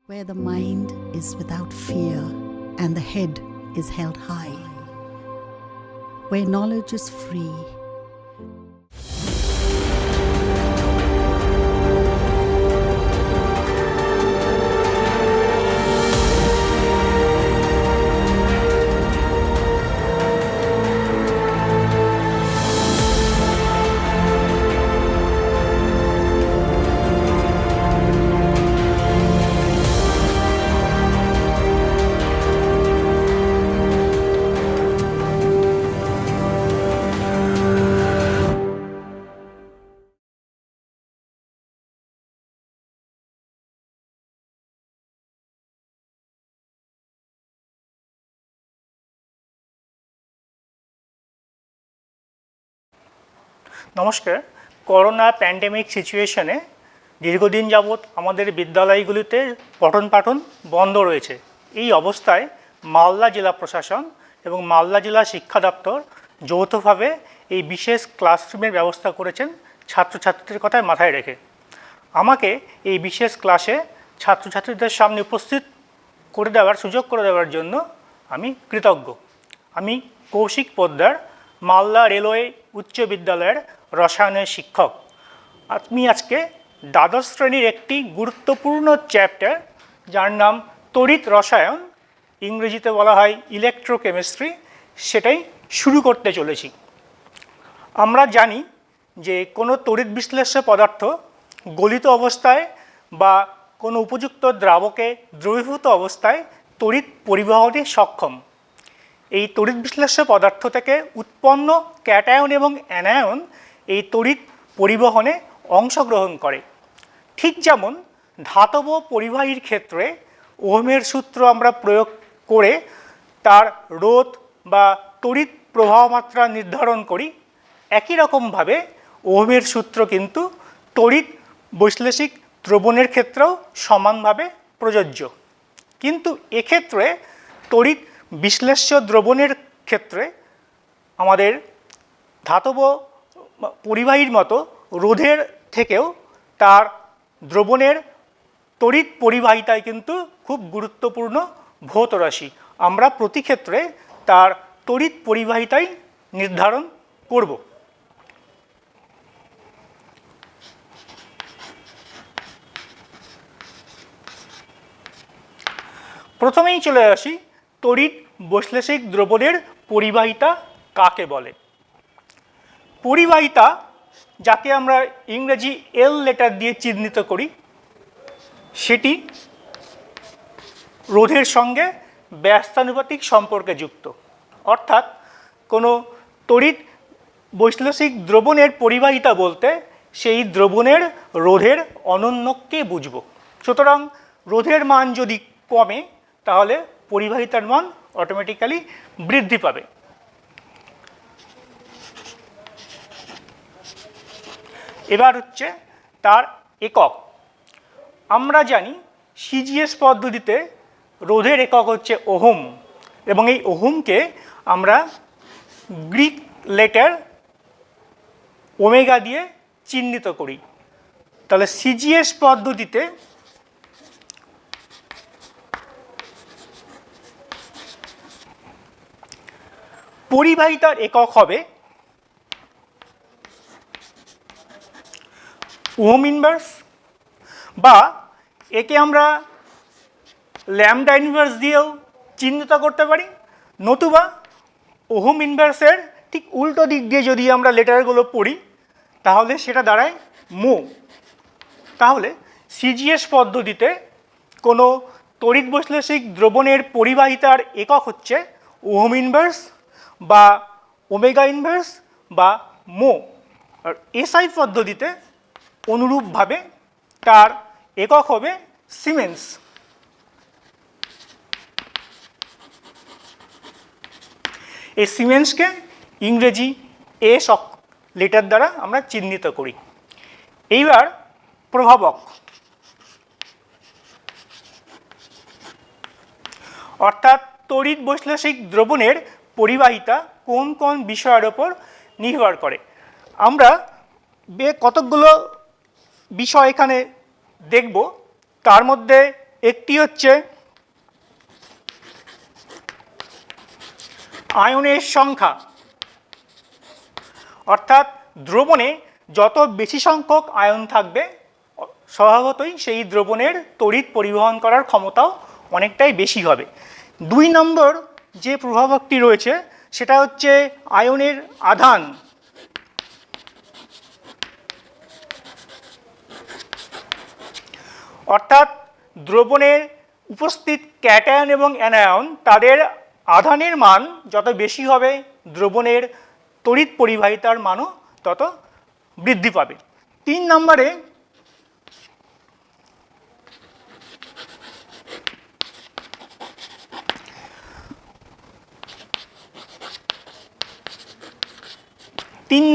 where the mind is without fear and the head is held high, where knowledge is free. নমস্কার। Corona pandemic সিচুয়েশনে দীর্ঘদিন যাবৎ আমাদের বিদ্যালয়গুলিতে পঠন পাঠন বন্ধ রয়েছে। এই অবস্থায় মালদা জেলা প্রশাসন এবং মালদা জেলা শিক্ষা দপ্তর যৌথভাবে এই বিশেষ ক্লাসরুমের ব্যবস্থা করেছেন ছাত্রছাত্রীদের কথা মাথায় রেখে। আমাকে এই বিশেষ ক্লাসে ছাত্রছাত্রীদের সামনে উপস্থিত করে দেওয়ার সুযোগ করে দেওয়ার জন্য আমি কৃতজ্ঞ। আমি কৌশিক পোদ্দার, মালদা রেলওয়ে উচ্চ বিদ্যালয়ের রসায়নের শিক্ষক। আমি আজকে দ্বাদশ শ্রেণীর একটি গুরুত্বপূর্ণ চ্যাপ্টার, যার নাম তড়িৎ রসায়ন, ইংরেজিতে বলা হয় ইলেকট্রোকেমিস্ট্রি, সেটাই শুরু করতে চলেছি। আমরা জানি যে কোনো তড়িৎ বিশ্লেষ্য পদার্থ গলিত অবস্থায় বা কোনো উপযুক্ত দ্রাবকে দ্রবীভূত অবস্থায় তড়িৎ পরিবহনে সক্ষম। এই তড়িৎ বিশ্লেষ্য পদার্থ থেকে উৎপন্ন ক্যাটায়ন এবং অ্যানায়ন এই তড়িৎ পরিবহনে অংশগ্রহণ করে। ঠিক যেমন ধাতব পরিবাহীর ক্ষেত্রে ওহমের সূত্র আমরা প্রয়োগ করে তার রোধ বা তড়িৎ প্রবাহ মাত্রা নির্ধারণ করি, একই রকমভাবে ওহমের সূত্র কিন্তু তড়িৎ বৈশ্লেষিক দ্রবণের ক্ষেত্রেও সমানভাবে প্রযোজ্য। কিন্তু এক্ষেত্রে তড়িৎ বিশ্লেষ্য দ্রবণের ক্ষেত্রে আমাদের ধাতব পরিবাহীর মতো রোধের থেকেও তার দ্রবণের তড়িৎ পরিবাহিতায় কিন্তু খুব গুরুত্বপূর্ণ ভৌত রাশি। আমরা প্রতি ক্ষেত্রে তার তড়িৎ পরিবাহিতাই নির্ধারণ করব। প্রথমেই চলে আসি তড়িৎ বৈশ্লেষিক দ্রবণের পরিবাহিতা কাকে বলে। পরিবাহিতা, যাকে আমরা ইংরেজি এল লেটার দিয়ে চিহ্নিত করি, সেটি রোধের সঙ্গে ব্যস্তানুপাতিক সম্পর্কে যুক্ত। অর্থাৎ কোনো তড়িৎ বৈশ্লেষিক দ্রবণের পরিবাহিতা বলতে সেই দ্রবণের রোধের অনন্যকে বুঝব। সুতরাং রোধের মান যদি কমে তাহলে পরিবাহিতার মান অটোমেটিক্যালি বৃদ্ধি পাবে। এবার হচ্ছে তার একক। আমরা জানি সিজিএস পদ্ধতিতে রোধের একক হচ্ছে ওহম, এবং এই ওহমকে আমরা গ্রিক লেটার ওমেগা দিয়ে চিহ্নিত করি। তাহলে সিজিএস পদ্ধতিতে পরিবাহিতার একক হবে ওহম ইনভার্স, বা একে আমরা ল্যামডা ইনভার্স দিয়েও চিহ্নিত করতে পারি, নতুবা ওহম ইনভার্সের ঠিক উল্টো দিক দিয়ে যদি আমরা লেটারগুলো পড়ি তাহলে সেটা দাঁড়ায় মো। তাহলে সিজিএস পদ্ধতিতে কোনো তড়িৎ বৈশ্লেষিক দ্রবণের পরিবাহিতার একক হচ্ছে ওহম ইনভার্স বা ওমেগা ইনভার্স বা মো। আর এসআই পদ্ধতিতে অনুরূপভাবে তার একক হবে সিমেন্স। এই সিমেন্সকে ইংরেজি এস লেটার দ্বারা আমরা চিহ্নিত করি। এইবার প্রভাবক, অর্থাৎ তড়িৎ বৈশ্লেষিক দ্রবণের পরিবাহিতা কোন কোন বিষয়ের ওপর নির্ভর করে। আমরা কতকগুলো বিষয় এখানে দেখব। তার মধ্যে একটি হচ্ছে আয়নের সংখ্যা, অর্থাৎ দ্রবণে যত বেশি সংখ্যক আয়ন থাকবে স্বভাবতই সেই দ্রবণের তড়িৎ পরিবহন করার ক্ষমতাও অনেকটাই বেশি হবে। 2 নম্বর যে প্রভাবকটি রয়েছে সেটা হচ্ছে আয়নের আধান, অর্থাৎ দ্রবণের উপস্থিত ক্যাটায়ন এবং অ্যানায়ন তাদের আধানের মান যত বেশি হবে দ্রবণের তড়িৎ পরিবাহিতার মানও তত বৃদ্ধি পাবে। 3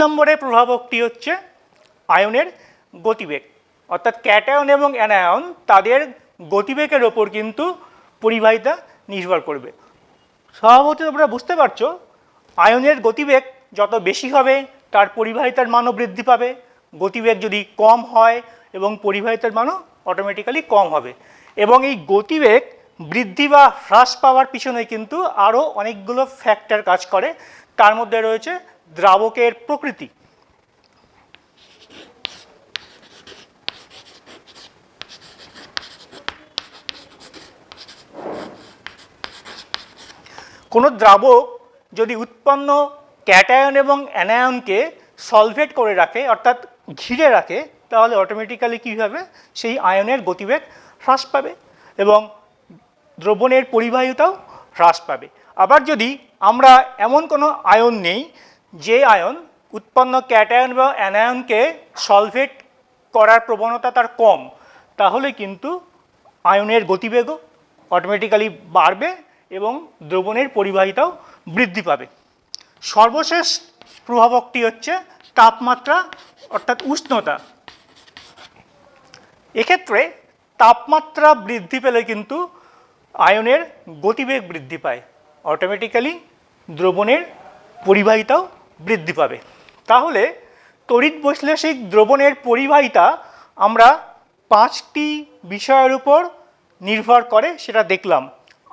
নম্বরে প্রভাবকটি হচ্ছে আয়নের গতিবেগ, অর্থাৎ ক্যাটায়ন এবং অ্যানায়ন তাদের গতিবেগের ওপর কিন্তু পরিবাহিতা নির্ভর করবে। স্বভাবতই তোমরা বুঝতে পারছো আয়নের গতিবেগ যত বেশি হবে তার পরিবাহিতার মানও বৃদ্ধি পাবে, গতিবেগ যদি কম হয় এবং পরিবাহিতার মানও অটোমেটিক্যালি কম হবে। এবং এই গতিবেগ বৃদ্ধি বা হ্রাস পাওয়ার পিছনে কিন্তু আরও অনেকগুলো ফ্যাক্টর কাজ করে, তার মধ্যে রয়েছে দ্রাবকের প্রকৃতি। কোনো দ্রাবক যদি উৎপন্ন ক্যাটায়ন এবং অ্যানায়নকে সলভেট করে রাখে, অর্থাৎ ঘিরে রাখে, তাহলে অটোমেটিক্যালি কী হবে, সেই আয়নের গতিবেগ হ্রাস পাবে এবং দ্রবণের পরিবাহিতাও হ্রাস পাবে। আবার যদি আমরা এমন কোনো আয়ন নেই যে আয়ন উৎপন্ন ক্যাটায়ন বা অ্যানায়নকে সলভেট করার প্রবণতা তার কম, তাহলে কিন্তু আয়নের গতিবেগও অটোমেটিক্যালি বাড়বে এবং দ্রবণের পরিবাহিতাও বৃদ্ধি পাবে। সর্বশেষ প্রভাবকটি হচ্ছে তাপমাত্রা, অর্থাৎ উষ্ণতা। এক্ষেত্রে তাপমাত্রা বৃদ্ধি পেলে কিন্তু আয়নের গতিবেগ বৃদ্ধি পায়, অটোমেটিক্যালি দ্রবণের পরিবাহিতাও বৃদ্ধি পাবে। তাহলে তড়িৎ বৈশ্লেষিক দ্রবণের পরিবাহিতা আমরা 5টি বিষয়ের উপর নির্ভর করে সেটা দেখলাম।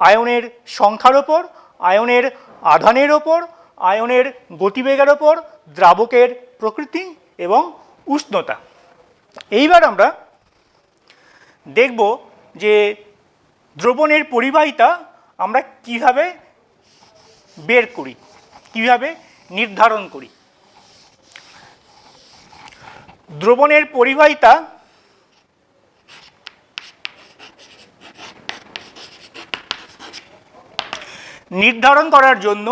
আয়নের সংখ্যার ওপর, আয়নের আধানের ওপর, আয়নের গতিবেগের ওপর, দ্রাবকের প্রকৃতি এবং উষ্ণতা। এইবার আমরা দেখব যে দ্রবণের পরিবাহিতা আমরা কিভাবে বের করি, কিভাবে নির্ধারণ করি। দ্রবণের পরিবাহিতা নির্ধারণ করার জন্য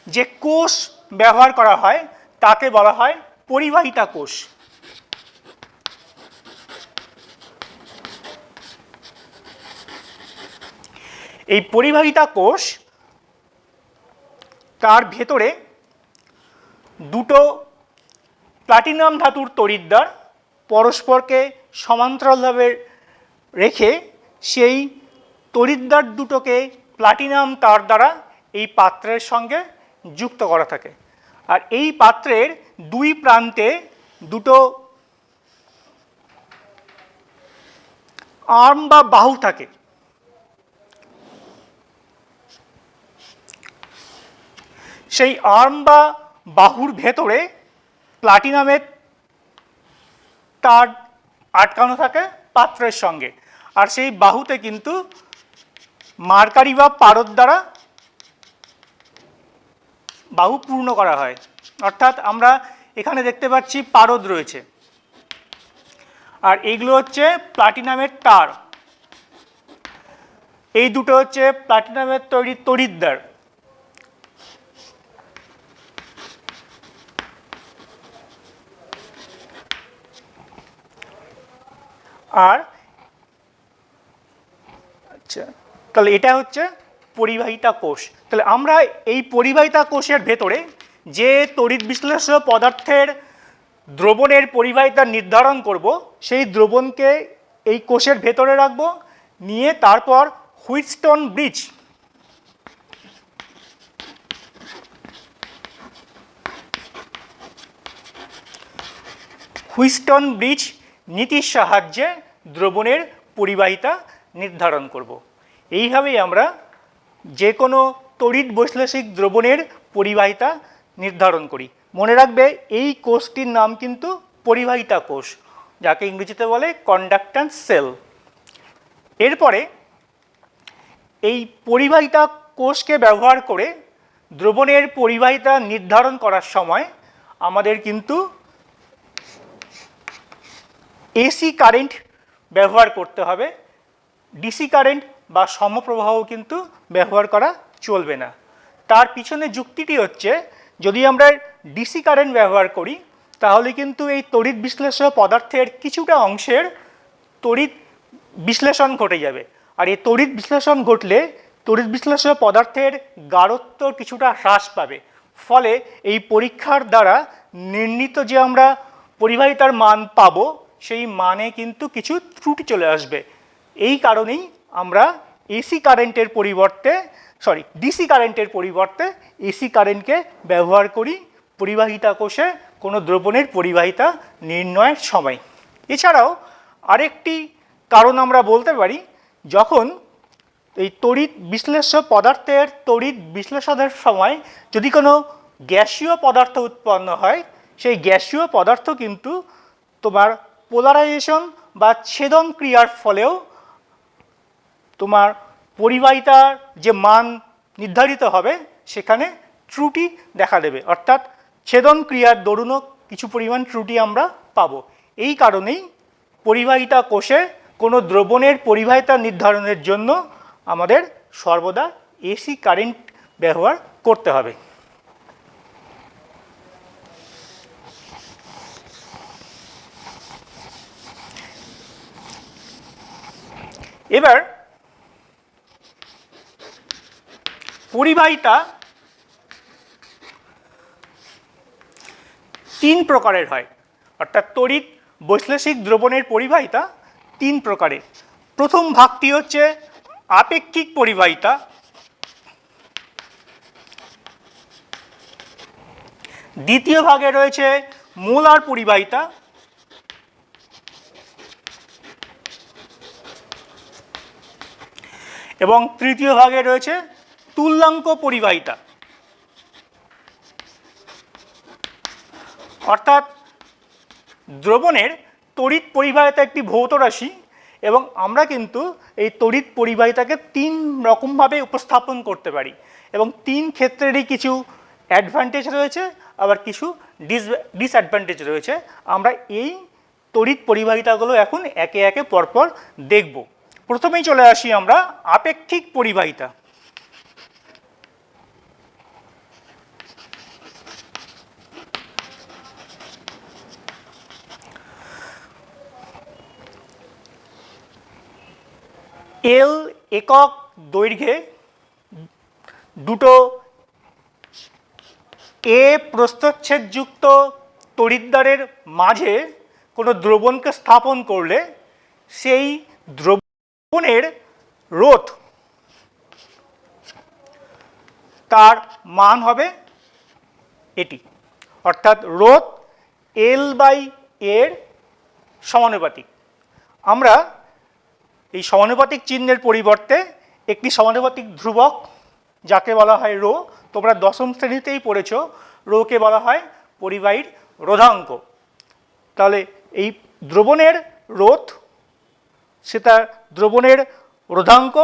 যে কোষ ব্যবহার করা হয় তাকে বলা হয় পরিবাহিতা কোষ। এই পরিবাহিতা কোষ তার ভেতরে দুটো প্লাটিনাম ধাতুর তড়িৎদ্বার পরস্পরকে সমান্তরালভাবে রেখে সেই তড়িৎদ্বার দুটোকে প্লাটিনাম তার দ্বারা এই পাত্রের সঙ্গে যুক্ত করা থাকে। আর এই পাত্রের 2 প্রান্তে দুটো আর্ম বা বাহু থাকে। সেই আর্ম বা বাহুর ভেতরে প্লাটিনামের তার আটকানো থাকে পাত্রের সঙ্গে, আর সেই বাহুতে কিন্তু মার্কারি বা পারদ দ্বারা বাহু পূর্ণ করা হয়। অর্থাৎ আমরা এখানে দেখতে পাচ্ছি পারদ রয়েছে, আর এইগুলো হচ্ছে প্লাটিনামের তার। এই দুটো হচ্ছে প্লাটিনামের তৈরি তড়িৎদ্বার। আর আচ্ছা, তাহলে এটা হচ্ছে পরিবাহিতা কোষ। তাহলে আমরা এই পরিবাহিতা কোষের ভেতরে যে তড়িৎ বিশ্লেষ্য পদার্থের দ্রবণের পরিবাহিতা নির্ধারণ করব, সেই দ্রবণকে এই কোষের ভেতরে রাখবো, নিয়ে তারপর হুইটস্টোন ব্রিজ নীতির সাহায্যে দ্রবণের পরিবাহিতা নির্ধারণ করব। এইভাবেই আমরা যে কোনো তড়িৎ বৈশ্লেষিক দ্রবণের পরিবাহিতা নির্ধারণ করি। মনে রাখবে এই কোষটির নাম কিন্তু পরিবাহিতা কোষ, যাকে ইংরেজিতে বলে কন্ডাক্ট্যান্স সেল। এরপরে এই পরিবাহিতা কোষকে ব্যবহার করে দ্রবণের পরিবাহিতা নির্ধারণ করার সময় আমাদের কিন্তু এসি কারেন্ট ব্যবহার করতে হবে। ডিসি কারেন্ট বা সমপ্রবাহ কিন্তু ব্যবহার করা চলবে না। তার পিছনে যুক্তিটি হচ্ছে, যদি আমরা ডিসি কারেন্ট ব্যবহার করি তাহলে কিন্তু এই তড়িৎ বিশ্লেষ্য পদার্থের কিছুটা অংশের তড়িৎ বিশ্লেষণ ঘটে যাবে। আর এই তড়িৎ বিশ্লেষণ ঘটলে তড়িৎ বিশ্লেষ্য পদার্থের গাঢ়ত্ব কিছুটা হ্রাস পাবে। ফলে এই পরীক্ষার দ্বারা নির্ণীত যে আমরা পরিবাহিতার মান পাবো সেই মানে কিন্তু কিছু ত্রুটি চলে আসবে। এই কারণেই আমরা ডিসি কারেন্টের পরিবর্তে এসি কারেন্টকে ব্যবহার করি পরিবাহিতা কোষে কোনো দ্রবণের পরিবাহিতা নির্ণয়ের সময়। এছাড়াও আরেকটি কারণ আমরা বলতে পারি, যখন এই তড়িৎ বিশ্লেষ্য পদার্থের তড়িৎ বিশ্লেষণের সময় যদি কোনো গ্যাসীয় পদার্থ উৎপন্ন হয়, সেই গ্যাসীয় পদার্থ কিন্তু তোমার পোলারাইজেশন বা ছেদন ক্রিয়ার ফলেও তোমার পরিবাহিতার যে মান নির্ধারিত হবে সেখানে ত্রুটি দেখা দেবে, অর্থাৎ ছেদন ক্রিয়ার দরুনও কিছু পরিমাণ ত্রুটি আমরা পাবো। এই কারণেই পরিবাহিতা কোষে কোনো দ্রবণের পরিবাহিতা নির্ধারণের জন্য আমাদের সর্বদা এসি কারেন্ট ব্যবহার করতে হবে। এবার পরিবাহিতা তিন প্রকারের হয়, অর্থাৎ তড়িৎ বৈশ্লেষিক দ্রবণের পরিবাহিতা তিন প্রকারের। প্রথম ভাগটি হচ্ছে আপেক্ষিক পরিবাহিতা, দ্বিতীয় ভাগে রয়েছে মোলার পরিবাহিতা, এবং তৃতীয় ভাগে রয়েছে তুল্যাঙ্ক পরিবাহিতা। অর্থাৎ দ্রবণের তড়িৎ পরিবাহিতা একটি ভৌত রাশি এবং আমরা কিন্তু এই তড়িৎ পরিবাহিতাকে তিন রকমভাবে উপস্থাপন করতে পারি এবং তিন ক্ষেত্রেরই কিছু অ্যাডভান্টেজ রয়েছে, আবার কিছু ডিসঅ্যাডভান্টেজ রয়েছে। আমরা এই তড়িৎ পরিবাহিতাগুলো এখন একে একে পরপর দেখব। প্রথমেই চলে আসি আমরা আপেক্ষিক পরিবাহিতা। এল একক দৈর্ঘ্যে দুটো এ প্রস্থচ্ছেদযুক্ত তড়িৎদ্বারের মাঝে কোনো দ্রবণকে স্থাপন করলে সেই দ্রবণের রোধ তার মান হবে এটি, অর্থাৎ রোধ এল বাই এর সমানুপাতিক। আমরা এই সমানুপাতিক চিহ্নের পরিবর্তে একটি সমানুপাতিক ধ্রুবক যাকে বলা হয় রো, তোমরা দশম শ্রেণীতেই পড়েছো, রোকে বলা হয় পরিবাহীর রোধাঙ্ক। তাহলে এই দ্রবণের রোধ সেটা দ্রবণের রোধাঙ্ক,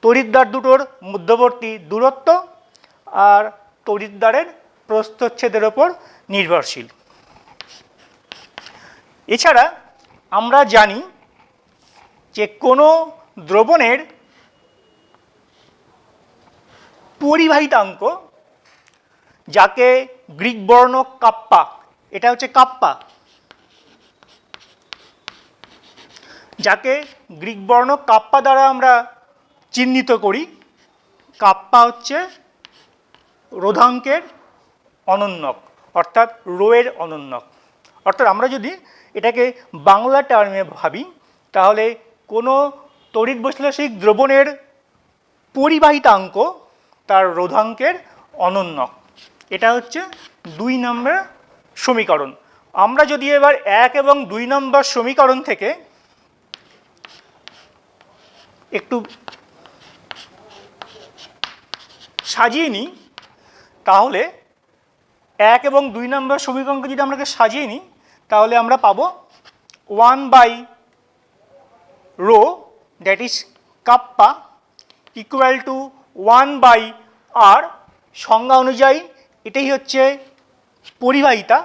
তড়িৎদ্বার দুটোর মধ্যবর্তী দূরত্ব আর তড়িৎদ্বারের প্রস্থচ্ছেদের ওপর নির্ভরশীল। এছাড়া আমরা জানি যে কোনো দ্রবণের পরিবাহিতাঙ্ক, যাকে গ্রিক বর্ণ কাপ্পা, এটা হচ্ছে কাপ্পা, যাকে গ্রিক বর্ণ কাপ্পা দ্বারা আমরা চিহ্নিত করি। কাপ্পা হচ্ছে রোধাঙ্কের অনন্যক, অর্থাৎ রো এর অনন্যক। অর্থাৎ আমরা যদি এটাকে বাংলা টার্মে ভাবি তাহলে কোনো তড়িৎ বৈশ্লেষিক দ্রবণের পরিবাহিতাঙ্ক তার রোধাঙ্কের অনন্যক। এটা হচ্ছে 2 নম্বর সমীকরণ। আমরা যদি এবার 1 এবং 2 নম্বর সমীকরণ থেকে একটু সাজিয়ে নিই, তাহলে 1 এবং 2 নম্বর সমীকরণকে যদি আমরা সাজিয়ে নিই, তাহলে আমরা পাবো 1/ρ that is kappa equal to 1/r, সংজ্ঞা অনুযায়ী এটাই হচ্ছে পরিবাহিতা,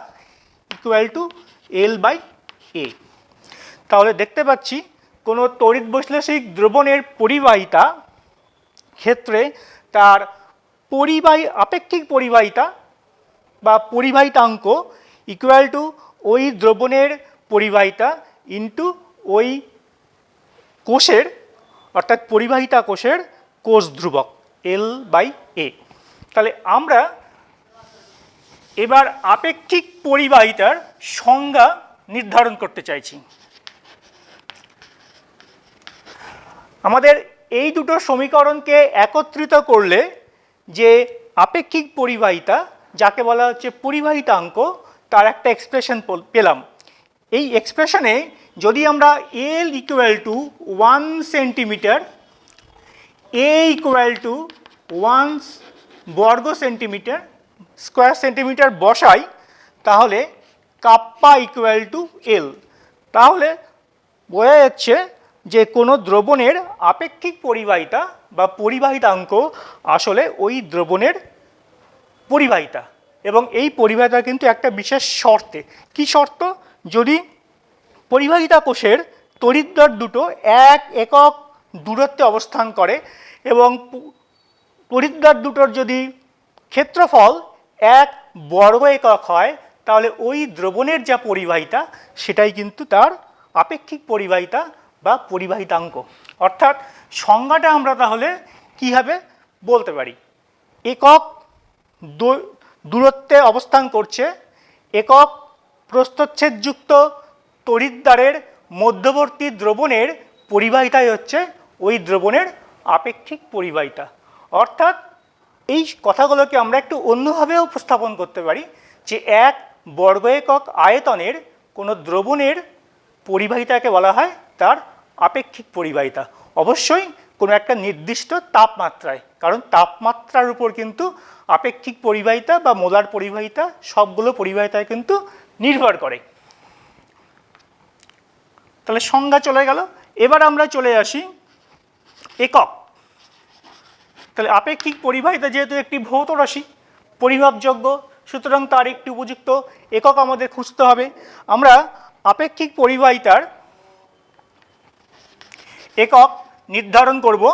ইকুয়াল টু L/A। তাহলে দেখতে পাচ্ছি কোনো তড়িৎ বৈশ্লেষিক দ্রবণের পরিবাহিতা ক্ষেত্রে তার আপেক্ষিক পরিবাহিতা বা পরিবাহিতাঙ্ক ইকুয়াল টু ওই দ্রবণের পরিবাহিতা ইন্টু ওই কোষের অর্থাৎ পরিবাহিতা কোষের কোষ ধ্রুবক L/A। তাহলে আমরা এবার আপেক্ষিক পরিবাহিতার সংজ্ঞা নির্ধারণ করতে চাইছি। আমাদের এই দুটো সমীকরণকে একত্রিত করলে যে আপেক্ষিক পরিবাহিতা, যাকে বলা হচ্ছে পরিবাহিতাঙ্ক, তার একটা এক্সপ্রেশন পেলাম। এই এক্সপ্রেশনে যদি আমরা L equal to 1 centimetre, A equal to 1 বর্গ সেন্টিমিটার স্কোয়ার সেন্টিমিটার বসাই, তাহলে কাপ্পা ইকুয়াল টু L। তাহলে বোঝা যাচ্ছে যে কোনো দ্রবণের আপেক্ষিক পরিবাহিতা বা পরিবাহিতাঙ্ক আসলে ওই দ্রবণের পরিবাহিতা, এবং এই পরিবাহিতা কিন্তু একটা বিশেষ শর্তে। কি শর্ত? যদি পরিবাহিতা কোষের তড়িৎদ্বার দুটো 1 একক দূরত্বে অবস্থান করে এবং তড়িৎদ্বার দুটোর যদি ক্ষেত্রফল 1 বর্গ একক হয়, তাহলে ওই দ্রবণের যা পরিবাহিতা সেটাই কিন্তু তার আপেক্ষিক পরিবাহিতা বা পরিবাহিতাঙ্ক। অর্থাৎ সংজ্ঞাটা আমরা তাহলে কীভাবে বলতে পারি? একক দূরত্বে অবস্থান করছে একক প্রস্থচ্ছেদযুক্ত তড়িৎদ্বারের মধ্যবর্তী দ্রবণের পরিবাহিতাই হচ্ছে ওই দ্রবণের আপেক্ষিক পরিবাহিতা। অর্থাৎ এই কথাগুলোকে আমরা একটু অন্যভাবেও উপস্থাপন করতে পারি যে 1 বর্গ একক আয়তনের কোনো দ্রবণের পরিবাহিতাকে বলা হয় তার আপেক্ষিক পরিবাহিতা, অবশ্যই কোনো একটা নির্দিষ্ট তাপমাত্রায়, কারণ তাপমাত্রার উপর কিন্তু আপেক্ষিক পরিবাহিতা বা মোলার পরিবাহিতা সবগুলো পরিবাহিতায় কিন্তু নির্ভর করে। তাহলে সংজ্ঞা চলে গেল। এবার আমরা চলে আসি একক। তাহলে আপেক্ষিক পরিবাহিতা যেহেতু একটি ভৌত রাশি, পরিমাপযোগ্য, সুতরাং তার একটি উপযুক্ত একক আমাদের খুঁজতে হবে। আমরা আপেক্ষিক পরিবাহিতার একক নির্ধারণ করব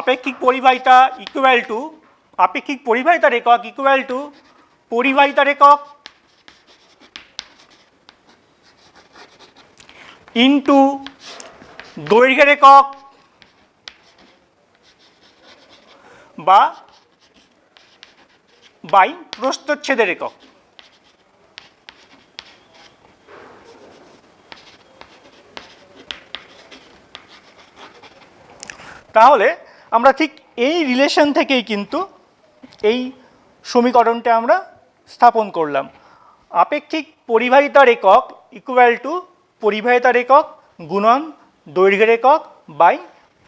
আপেক্ষিক পরিবাহিতার একক ইকুয়াল টু পরিবাহিতার একক ইন্টু দৈর্ঘ্যের একক বা বাই প্রস্থচ্ছেদের একক। তাহলে আমরা ঠিক এই রিলেশন থেকেই কিন্তু এই সমীকরণটা আমরা স্থাপন করলাম। আপেক্ষিক পরিবাহিতার একক ইকুয়াল টু পরিবাহিতার একক গুণন দৈর্ঘ্যের একক বাই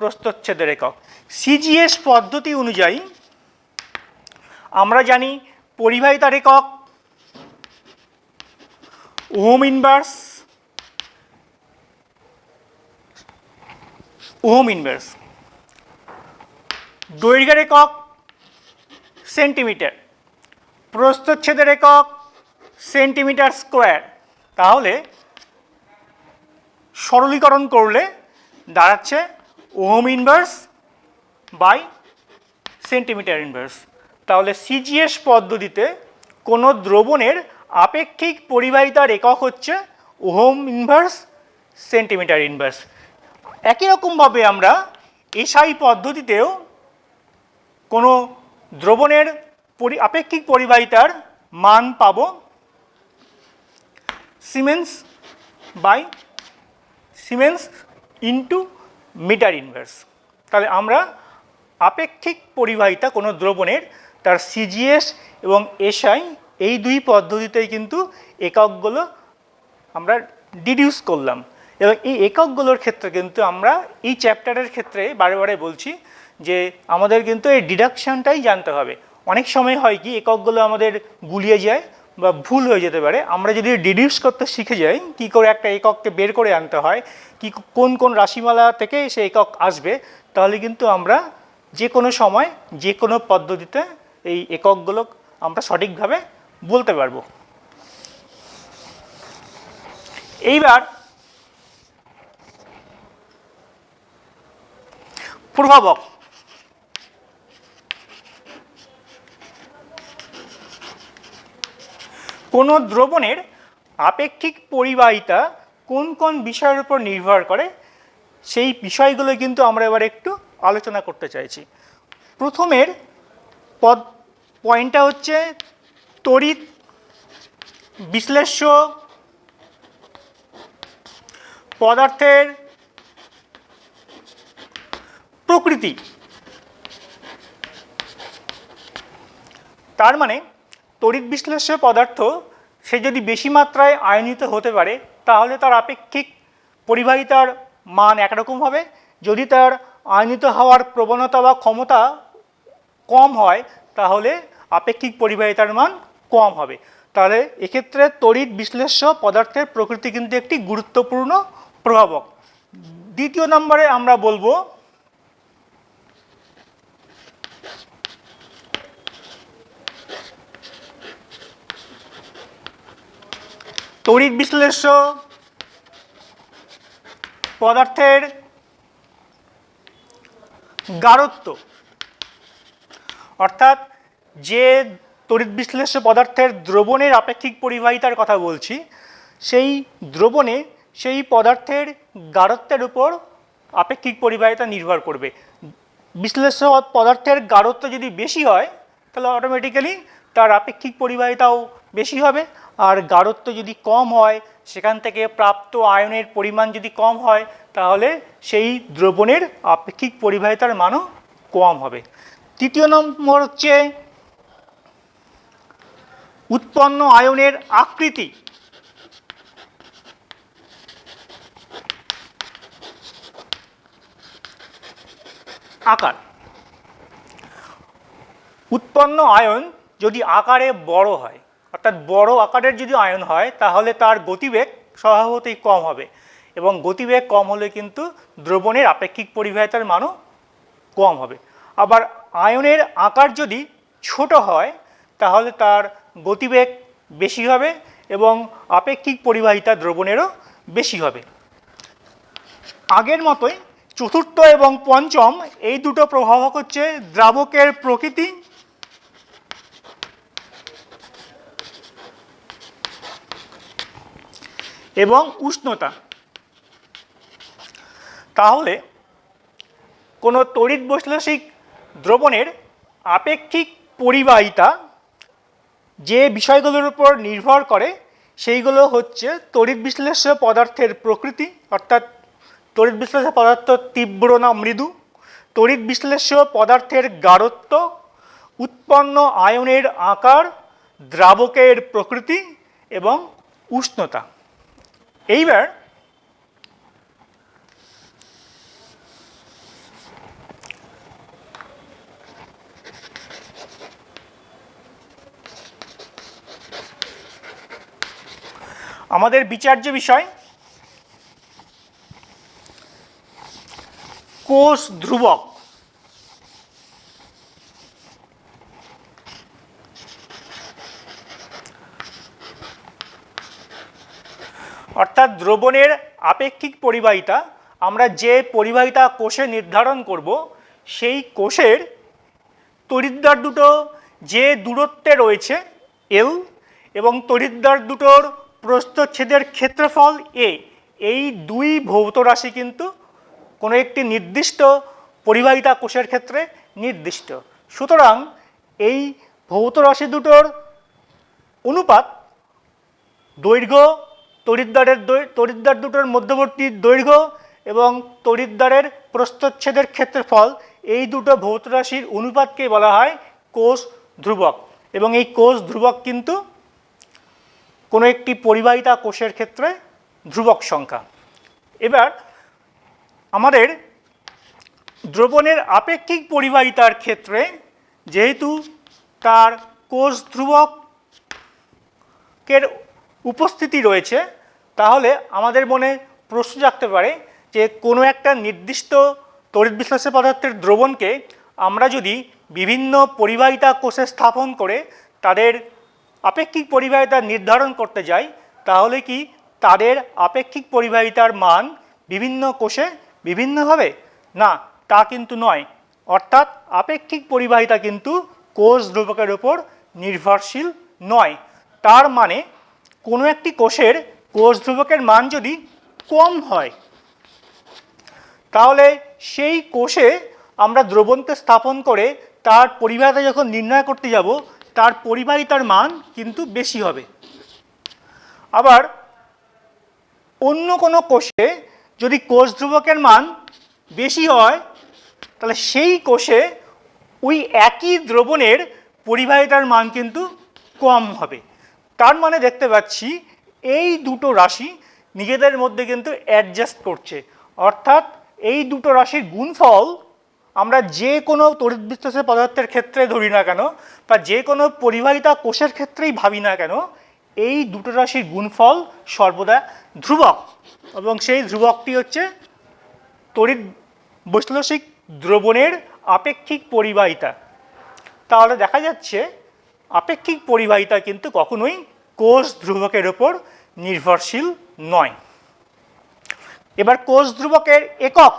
প্রস্থচ্ছেদের একক। সিজিএস পদ্ধতি অনুযায়ী আমরা জানি পরিবাহিতার একক ওহম ইনভার্স, দৈর্ঘ্যের একক সেন্টিমিটার, প্রস্থচ্ছেদের একক সেন্টিমিটার স্কোয়ার। তাহলে সরলীকরণ করলে দাঁড়াচ্ছে ohm inverse by centimetre inverse. তাহলে সিজিএস পদ্ধতিতে কোনো দ্রবণের আপেক্ষিক পরিবাহিতার একক হচ্ছে ওহম ইনভার্স সেন্টিমিটার ইনভার্স। একই রকমভাবে আমরা এসআই পদ্ধতিতেও কোনো দ্রবণের আপেক্ষিক পরিবাহিতার মান পাব সিমেন্স ইন্টু মিটার ইনভার্স। তাহলে আমরা আপেক্ষিক পরিবাহিতা কোনো দ্রবণের তার সিজিএস এবং এসআই এই দুই পদ্ধতিতেই কিন্তু এককগুলো আমরা ডিডিউস করলাম। এবং এই এককগুলোর ক্ষেত্রে কিন্তু আমরা এই চ্যাপ্টারের ক্ষেত্রে বারে বারে বলছি যে আমাদের কিন্তু এই ডিডাকশানটাই জানতে হবে। অনেক সময় হয় কি এককগুলো আমাদের গুলিয়ে যায় বা ভুল হয়ে যেতে পারে। আমরা যদি ডিডিউস করতে শিখে যাই কী করে একটা একককে বের করে আনতে হয়, কি কোন কোন রাশিমালা থেকে সে একক আসবে, তাহলে কিন্তু আমরা যে কোনো সময় যে কোনো পদ্ধতিতে এই এককগুলো আমরা সঠিকভাবে বলতে পারবো। এইবার প্রভাবক। কোনো দ্রবণের আপেক্ষিক পরিবাহিতা কোন কোন বিষয়ের উপর নির্ভর করে সেই বিষয়গুলো কিন্তু আমরা এবার একটু আলোচনা করতে চাইছি। প্রথমের পয়েন্টটা হচ্ছে তড়িৎ বিশ্লেষ্য পদার্থের প্রকৃতি। তার মানে তড়িৎ বিশ্লেষ্য পদার্থ সে যদি বেশি মাত্রায় আয়নিত হতে পারে তাহলে তার আপেক্ষিক পরিবাহিতার মান একরকম হবে। যদি তার আয়নিত হওয়ার প্রবণতা বা ক্ষমতা কম হয় তাহলে আপেক্ষিক পরিবাহিতার মান কম হবে। তাহলে এক্ষেত্রে তড়িৎ বিশ্লেষ্য পদার্থের প্রকৃতি কিন্তু একটি গুরুত্বপূর্ণ প্রভাবক। দ্বিতীয় নম্বরে আমরা বলবো তড়িৎ বিশ্লেষ্য পদার্থের গাঢ়ত্ব। অর্থাৎ যে তড়িৎ বিশ্লেষ্য পদার্থের দ্রবণের আপেক্ষিক পরিবাহিতার কথা বলছি, সেই দ্রবণে সেই পদার্থের গাঢ়ত্বের উপর আপেক্ষিক পরিবাহিতা নির্ভর করবে। বিশ্লেষ্য পদার্থের গাঢ়ত্ব যদি বেশি হয় তাহলে অটোমেটিক্যালি তার আপেক্ষিক পরিবাহিতাও বেশি হবে, আর গাঢ়ত্ব যদি কম হয়, সেখান থেকে প্রাপ্ত আয়নের পরিমাণ যদি কম হয়, তাহলে সেই দ্রবণের আপেক্ষিক পরিবাহিতার মানও কম হবে। তৃতীয় নম্বর হচ্ছে উৎপন্ন আয়নের আকৃতি। আকার। উৎপন্ন আয়ন যদি আকারে বড় হয়, অর্থাৎ বড় আকারের যদি আয়ন হয়, তাহলে তার গতিবেগ স্বভাবতই কম হবে, এবং গতিবেগ কম হলে কিন্তু দ্রবণের আপেক্ষিক পরিবাহিতার মানও কম হবে। আবার আয়নের আকার যদি ছোট হয় তাহলে তার গতিবেগ বেশি হবে এবং আপেক্ষিক পরিবাহিতা দ্রবণেরও বেশি হবে। আগের মতোই চতুর্থ এবং পঞ্চম এই দুটো প্রভাবক হচ্ছে দ্রাবকের প্রকৃতি এবং উষ্ণতা। তাহলে কোনো তড়িৎ বৈশ্লেষিক দ্রবণের আপেক্ষিক পরিবাহিতা যে বিষয়গুলোর উপর নির্ভর করে সেইগুলো হচ্ছে তড়িৎ বিশ্লেষ্য পদার্থের প্রকৃতি, অর্থাৎ তড়িৎ বিশ্লেষ্য পদার্থ তীব্র না মৃদু, তড়িৎ বিশ্লেষ্য পদার্থের গাঢ়ত্ব, উৎপন্ন আয়নের আকার, দ্রাবকের প্রকৃতি এবং উষ্ণতা। এইবার আমাদের বিচার্য বিষয় কোষ ধ্রুবক। অর্থাৎ দ্রবণের আপেক্ষিক পরিবাহিতা আমরা যে পরিবাহিতা কোষে নির্ধারণ করব, সেই কোষের তড়িৎদ্বার দুটো যে দূরত্বে রয়েছে এল এবং তড়িৎদ্বার দুটোর প্রস্থচ্ছেদের ক্ষেত্রফল এ, এই দুই ভৌত রাশি কিন্তু কোনো একটি নির্দিষ্ট পরিবাহিতা কোষের ক্ষেত্রে নির্দিষ্ট। সুতরাং এই ভৌত রাশি দুটোর অনুপাত দৈর্ঘ্য, তড়িৎদ্বার দুটোর মধ্যবর্তী দৈর্ঘ্য এবং তড়িৎদ্বারের প্রস্থচ্ছেদের ক্ষেত্রফল, এই দুটো ভৌত রাশির অনুপাতকে বলা হয় কোষ ধ্রুবক। এবং এই কোষ ধ্রুবক কিন্তু কোনো একটি পরিবাহিতা কোষের ক্ষেত্রে ধ্রুবক সংখ্যা। এবার আমাদের দ্রবণের আপেক্ষিক পরিবাহিতার ক্ষেত্রে যেহেতু তার কোষ ধ্রুবকের উপস্থিতি রয়েছে, তাহলে আমাদের মনে প্রশ্ন জাগতে পারে যে কোনো একটা নির্দিষ্ট তড়িৎ বিশ্লেষ্য পদার্থের দ্রবণকে আমরা যদি বিভিন্ন পরিবাহিতা কোষে স্থাপন করে তাদের আপেক্ষিক পরিবাহিতা নির্ধারণ করতে যাই, তাহলে কি তাদের আপেক্ষিক পরিবাহিতার মান বিভিন্ন কোষে বিভিন্ন হবে? না, তা কিন্তু নয়। অর্থাৎ আপেক্ষিক পরিবাহিতা কিন্তু কোষ ধ্রুবকের উপর নির্ভরশীল নয়। তার মানে কোনো একটি কোষের কোষ ধ্রুবকের মান যদি কম হয়, তাহলে সেই কোষে আমরা দ্রবণকে স্থাপন করে তার পরিবাহিতা যখন নির্ণয় করতে যাব, তার পরিবাহিতার মান কিন্তু বেশি হবে। আবার অন্য কোনো কোষে যদি কোষ ধ্রুবকের মান বেশি হয়, তাহলে সেই কোষে ওই একই দ্রবণের পরিবাহিতার মান কিন্তু কম হবে। তার মানে দেখতে পাচ্ছি এই দুটো রাশি নিজেদের মধ্যে কিন্তু অ্যাডজাস্ট করছে। অর্থাৎ এই দুটো রাশির গুণফল আমরা যে কোনো তড়িৎ বিশ্লেষ্য পদার্থের ক্ষেত্রে ধরি না কেন, বা যে কোনো পরিবাহিতা কোষের ক্ষেত্রেই ভাবি না কেন, এই দুটো রাশির গুণফল সর্বদা ধ্রুবক, এবং সেই ধ্রুবকটি হচ্ছে তড়িৎ বৈশ্লেষিক দ্রবণের আপেক্ষিক পরিবাহিতা। তাহলে দেখা যাচ্ছে আপেক্ষিক পরিবাহিতা কিন্তু কখনোই কোষ ধ্রুবকের ওপর নির্ভরশীল নয়। এবার কোষ ধ্রুবকের একক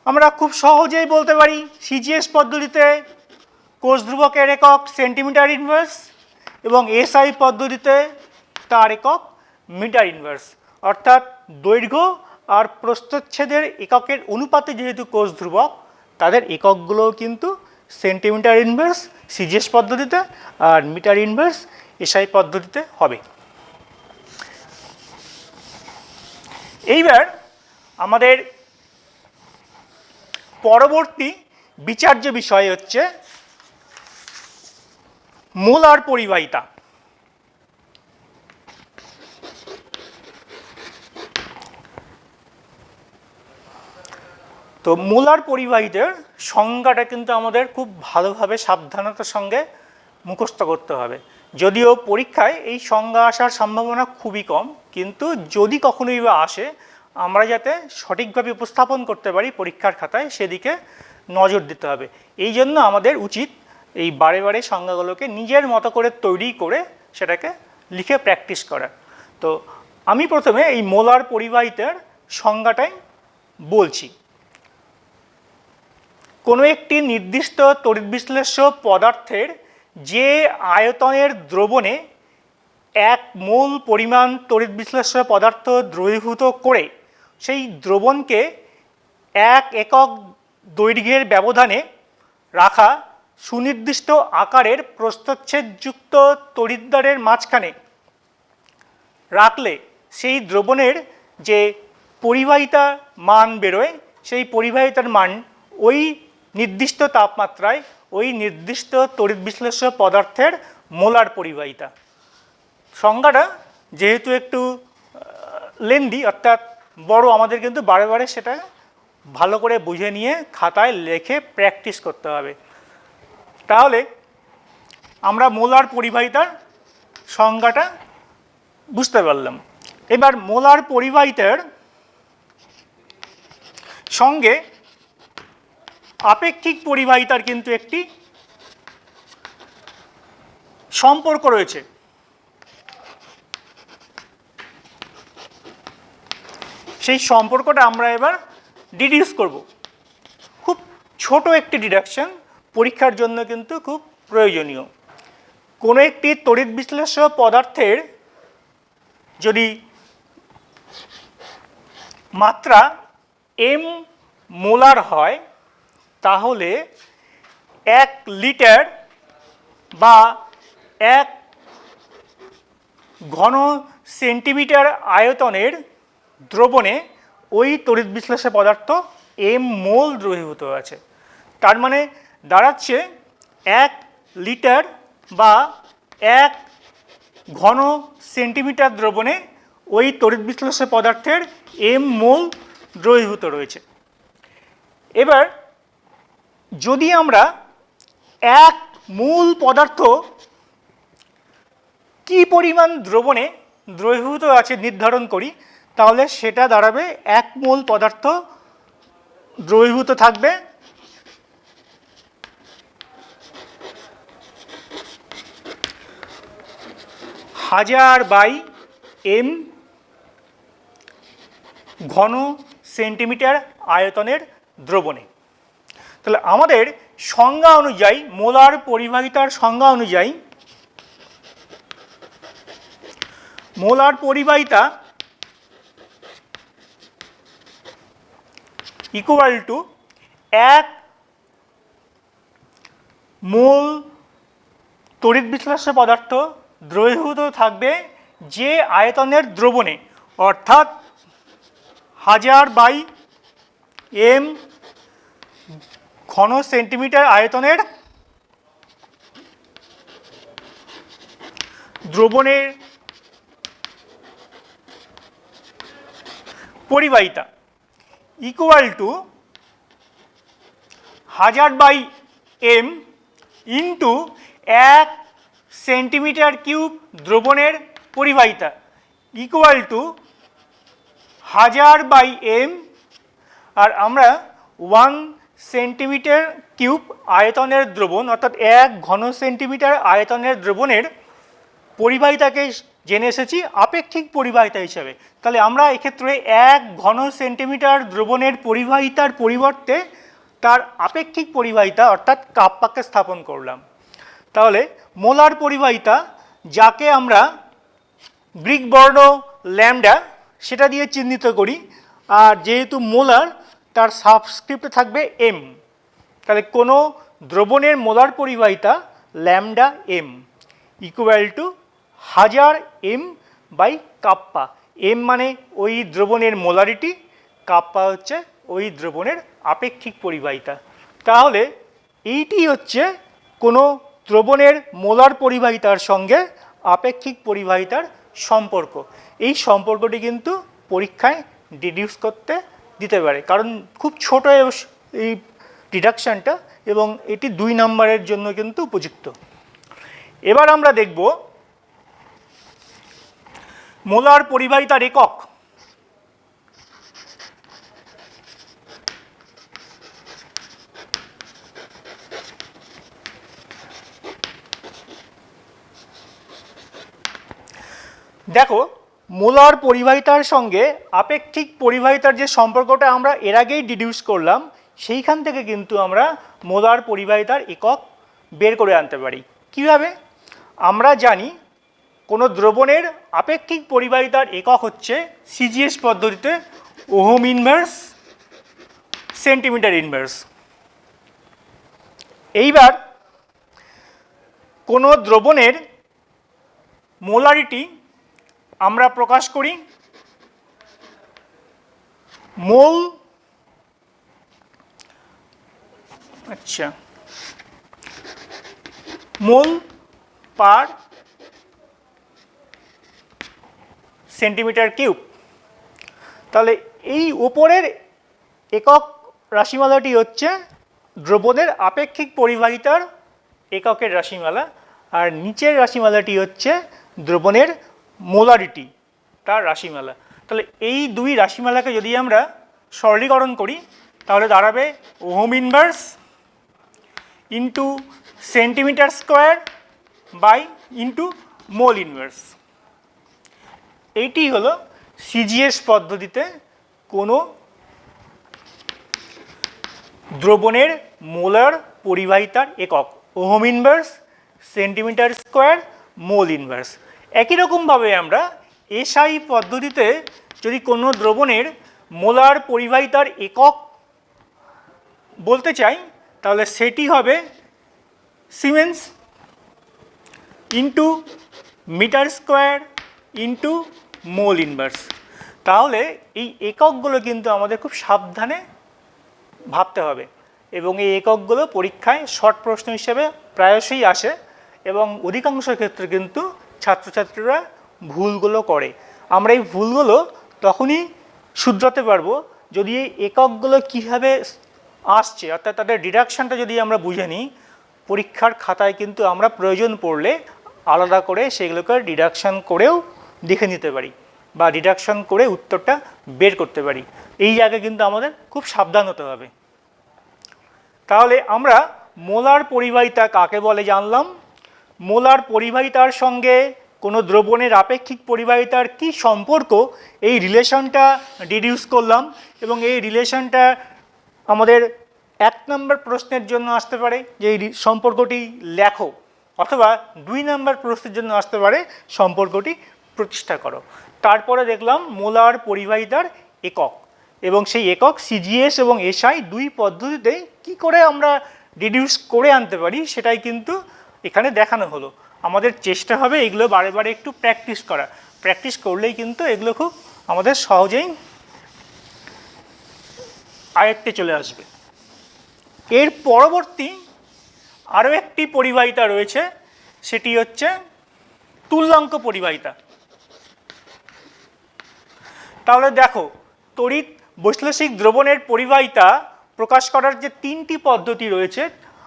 আমরা খুব সহজেই বলতে পারি। সিজিএস পদ্ধতিতে কোষ ধ্রুবকের একক সেন্টিমিটার ইনভার্স, এবং এসআই পদ্ধতিতে তার একক মিটার ইনভার্স। অর্থাৎ দৈর্ঘ্য আর প্রস্থচ্ছেদের এককের অনুপাতে যেহেতু কোষ ধ্রুবক, তাদের এককগুলোও কিন্তু সেন্টিমিটার ইনভার্স সিজিএস পদ্ধতিতে আর মিটার ইনভার্স এসআই পদ্ধতিতে হবে। এইবার আমাদের পরবর্তী বিচার্য বিষয় হচ্ছে মোলার পরিবাহিতা। তো মোলার পরিবাহিতার সংজ্ঞাটা কিন্তু আমাদের খুব ভালোভাবে সাবধানতার সঙ্গে মুখস্থ করতে হবে। যদিও পরীক্ষায় এই সংজ্ঞা আসার সম্ভাবনা খুবই কম, কিন্তু যদি কখনোই বা আসে, আমরা যাতে সঠিকভাবে উপস্থাপন করতে পারি পরীক্ষার খাতায়, সেদিকে নজর দিতে হবে। এই জন্য আমাদের উচিত এই বারে বারে সংজ্ঞাগুলোকে নিজের মতো করে তৈরি করে সেটাকে লিখে প্র্যাকটিস করা। তো আমি প্রথমে এই মোলার পরিবাহিতার সংজ্ঞাটাই বলছি। কোনো একটি নির্দিষ্ট তড়িৎ বিশ্লেষ্য পদার্থের যে আয়তনের দ্রবণে 1 মোল পরিমাণ তড়িৎ বিশ্লেষ্য পদার্থ দ্রবীভূত করে সেই দ্রবণকে 1 একক দৈর্ঘ্যের ব্যবধানে রাখা সুনির্দিষ্ট আকারের প্রস্থচ্ছেদযুক্ত তড়িৎদ্বারের মাঝখানে রাখলে সেই দ্রবণের যে পরিবাহিতা মান বেরোয়, সেই পরিবাহিতার মান ওই নির্দিষ্ট তাপমাত্রায় ওই নির্দিষ্ট তড়িৎ বিশ্লেষ্য পদার্থের মোলার পরিবাহিতা। সংজ্ঞাটা যেহেতু একটু লেন্দি, অর্থাৎ বড়, আমাদের কিন্তু বারে বারে সেটা ভালো করে বুঝে নিয়ে খাতায় লিখে প্র্যাকটিস করতে হবে। তাহলে আমরা মোলার পরিবাহিতার সংজ্ঞাটা বুঝতে পারলাম। এবার মোলার পরিবাহিতার সঙ্গে আপেক্ষিক পরিবাহিতার কিন্তু একটি সম্পর্ক রয়েছে। সেই সম্পর্কটা আমরা এবার ডিডিউস করব। খুব ছোট একটি ডিডাকশন, পরীক্ষার জন্য কিন্তু খুব প্রয়োজনীয়। কোনো একটি তড়িৎ বিশ্লেষ্য পদার্থের যদি মাত্রা m মোলার হয়, তাহলে 1 লিটার বা 1 ঘন সেন্টিমিটার আয়তনের দ্রবণে ওই তড়িৎ বিশ্লেষ্য পদার্থ m মোল দ্রবীভূত আছে। তার মানে দাঁড়াচ্ছে 1 লিটার বা 1 ঘন সেন্টিমিটার দ্রবণে ওই তড়িৎ বিশ্লেষ্য পদার্থের m মোল দ্রবীভূত রয়েছে। এবার যদি আমরা এক মোল পদার্থ কি পরিমাণ দ্রবণে দ্রবীভূত আছে নির্ধারণ করি, তাহলে সেটা দাঁড়াবে 1 মোল পদার্থ দ্রবীভূত থাকবে 1000/m ঘন সেন্টিমিটার আয়তনের দ্রবণে। তাহলে আমাদের সংজ্ঞা অনুযায়ী, মোলার পরিবাহিতার সংজ্ঞা অনুযায়ী, মোলার পরিবাহিতা ইকুয়াল টু 1 মোল তড়িৎ বিশ্লেষ্য পদার্থ দ্রবীভূত থাকবে যে আয়তনের দ্রবণে, অর্থাৎ 1000/m ঘন সেন্টিমিটার আয়তনের দ্রবণের পরিবাহিতা equal to 1000/m into 1 centimetre cube দ্রবণের পরিবাহিতা ইকুয়াল টু 1000/m, আর আমরা 1 সেন্টিমিটার কিউব আয়তনের দ্রবণ অর্থাৎ 1 ঘন সেন্টিমিটার আয়তনের দ্রবণের পরিবাহিতাকে জেনে এসেছি আপেক্ষিক পরিবাহিতা হিসাবে। তাহলে আমরা এক্ষেত্রে 1 ঘন সেন্টিমিটার দ্রবণের পরিবাহিতার পরিবর্তে তার আপেক্ষিক পরিবাহিতা অর্থাৎ কাপ্পাকে স্থাপন করলাম। তাহলে মোলার পরিবাহিতা, যাকে আমরা গ্রিক বর্ণ ল্যামডা সেটা দিয়ে চিহ্নিত করি, আর যেহেতু মোলার তার সাবস্ক্রিপ্টে থাকবে m, তাহলে কোনো দ্রবণের মোলার পরিবাহিতা ল্যামডা m ইকুয়াল টু 1000m/কাপ্পা। m মানে ওই দ্রবণের মোলারিটি, কাপ্পা হচ্ছে ওই দ্রবণের আপেক্ষিক পরিবাহিতা। তাহলে এইটি হচ্ছে কোনো দ্রবণের মোলার পরিবাহিতার সঙ্গে আপেক্ষিক পরিবাহিতার সম্পর্ক। এই সম্পর্কটি কিন্তু পরীক্ষায় ডিডিউস করতে দিতে পারে, কারণ খুব ছোট এই ডিডাকশানটা এবং এটি 2 নম্বরের জন্য কিন্তু উপযুক্ত। এবার আমরা দেখব মোলার পরিবাহিতার একক। দেখো, মোলার পরিবাহিতার সঙ্গে আপেক্ষিক পরিবাহিতার যে সম্পর্কটা আমরা এর আগেই ডিডিউস করলাম, সেইখান থেকে কিন্তু আমরা মোলার পরিবাহিতার একক বের করে আনতে পারি। কিভাবে? আমরা জানি কোনো দ্রবণের আপেক্ষিক পরিবাহিতার একক হচ্ছে সিজিএস পদ্ধতিতে ওহম ইনভার্স সেন্টিমিটার ইনভার্স। এইবার কোনো দ্রবণের মোলারিটি আমরা প্রকাশ করি মোল মোল পার সেন্টিমিটার কিউব। তাহলে এই উপরের একক রাশিমালাটি হচ্ছে দ্রবণের আপেক্ষিক পরিবাহিতার এককের রাশিমালা, আর নিচের রাশিমালাটি হচ্ছে দ্রবণের মোলারিটি তার রাশিমালা। তাহলে এই 2 রাশিমালাকে যদি আমরা সরলীকরণ করি, তাহলে দাঁড়াবে ohm inverse into centimetre square by into mole inverse. এইটি হলো সিজিএস পদ্ধতিতে কোনো দ্রবণের মোলার পরিবাহিতার একক, ohm inverse, centimetre square, mole inverse. একই রকমভাবে আমরা এসআই পদ্ধতিতে যদি কোনো দ্রবণের মোলার পরিবাহিতার একক বলতে চাই, তাহলে সেটি হবে siemens into metre square into mole inverse. তাহলে এই এককগুলো কিন্তু আমাদের খুব সাবধানে ভাবতে হবে, এবং এই এককগুলো পরীক্ষায় শর্ট প্রশ্ন হিসেবে প্রায়শই আসে, এবং অধিকাংশ ক্ষেত্রে কিন্তু ছাত্রছাত্রীরা ভুলগুলো করে। আমরা এই ভুলগুলো তখনই শুধরাতে পারবো যদি এই এককগুলো কীভাবে আসছে, অর্থাৎ তাদের ডিডাকশানটা যদি আমরা বুঝে নিই। পরীক্ষার খাতায় কিন্তু আমরা প্রয়োজন পড়লে আলাদা করে সেগুলোকে ডিডাকশান করেও দেখে নিতে পারি বা ডিডাকশান করে উত্তরটা বের করতে পারি। এই জায়গায় কিন্তু আমাদের খুব সাবধান হতে হবে। তাহলে আমরা মোলার পরিবাহিতা কাকে বলে জানলাম। মোলার পরিবাহিতার সঙ্গে কোনো দ্রবণের আপেক্ষিক পরিবাহিতার কি সম্পর্ক, এই রিলেশনটা ডিডিউস করলাম এবং এই রিলেশনটা আমাদের 1 নম্বর প্রশ্নের জন্য আসতে পারে যে এই সম্পর্কটি লেখো, অথবা 2 নম্বর প্রশ্নের জন্য আসতে পারে সম্পর্কটি প্রতিষ্ঠা করো। তারপরে দেখলাম মোলার পরিবাহিতার একক এবং সেই একক সিজিএস এবং এসআই দুই পদ্ধতিতে কি করে আমরা ডিডিউস করে আনতে পারি সেটাই কিন্তু এখানে দেখানো হলো। আমাদের চেষ্টা হবে এগুলো বারে বারে একটু প্র্যাকটিস করা। প্র্যাকটিস করলেই কিন্তু এগুলো খুব আমাদের সহজেই আয়ত্তে চলে আসবে। এর পরবর্তী আরও একটি পরিবাহিতা রয়েছে, সেটি হচ্ছে তুল্যাঙ্ক পরিবাহিতা। তাহলে দেখো, তড়িৎ বৈশ্লেষিক দ্রবণের পরিবাহিতা প্রকাশ করার যে 3টি পদ্ধতি রয়েছে,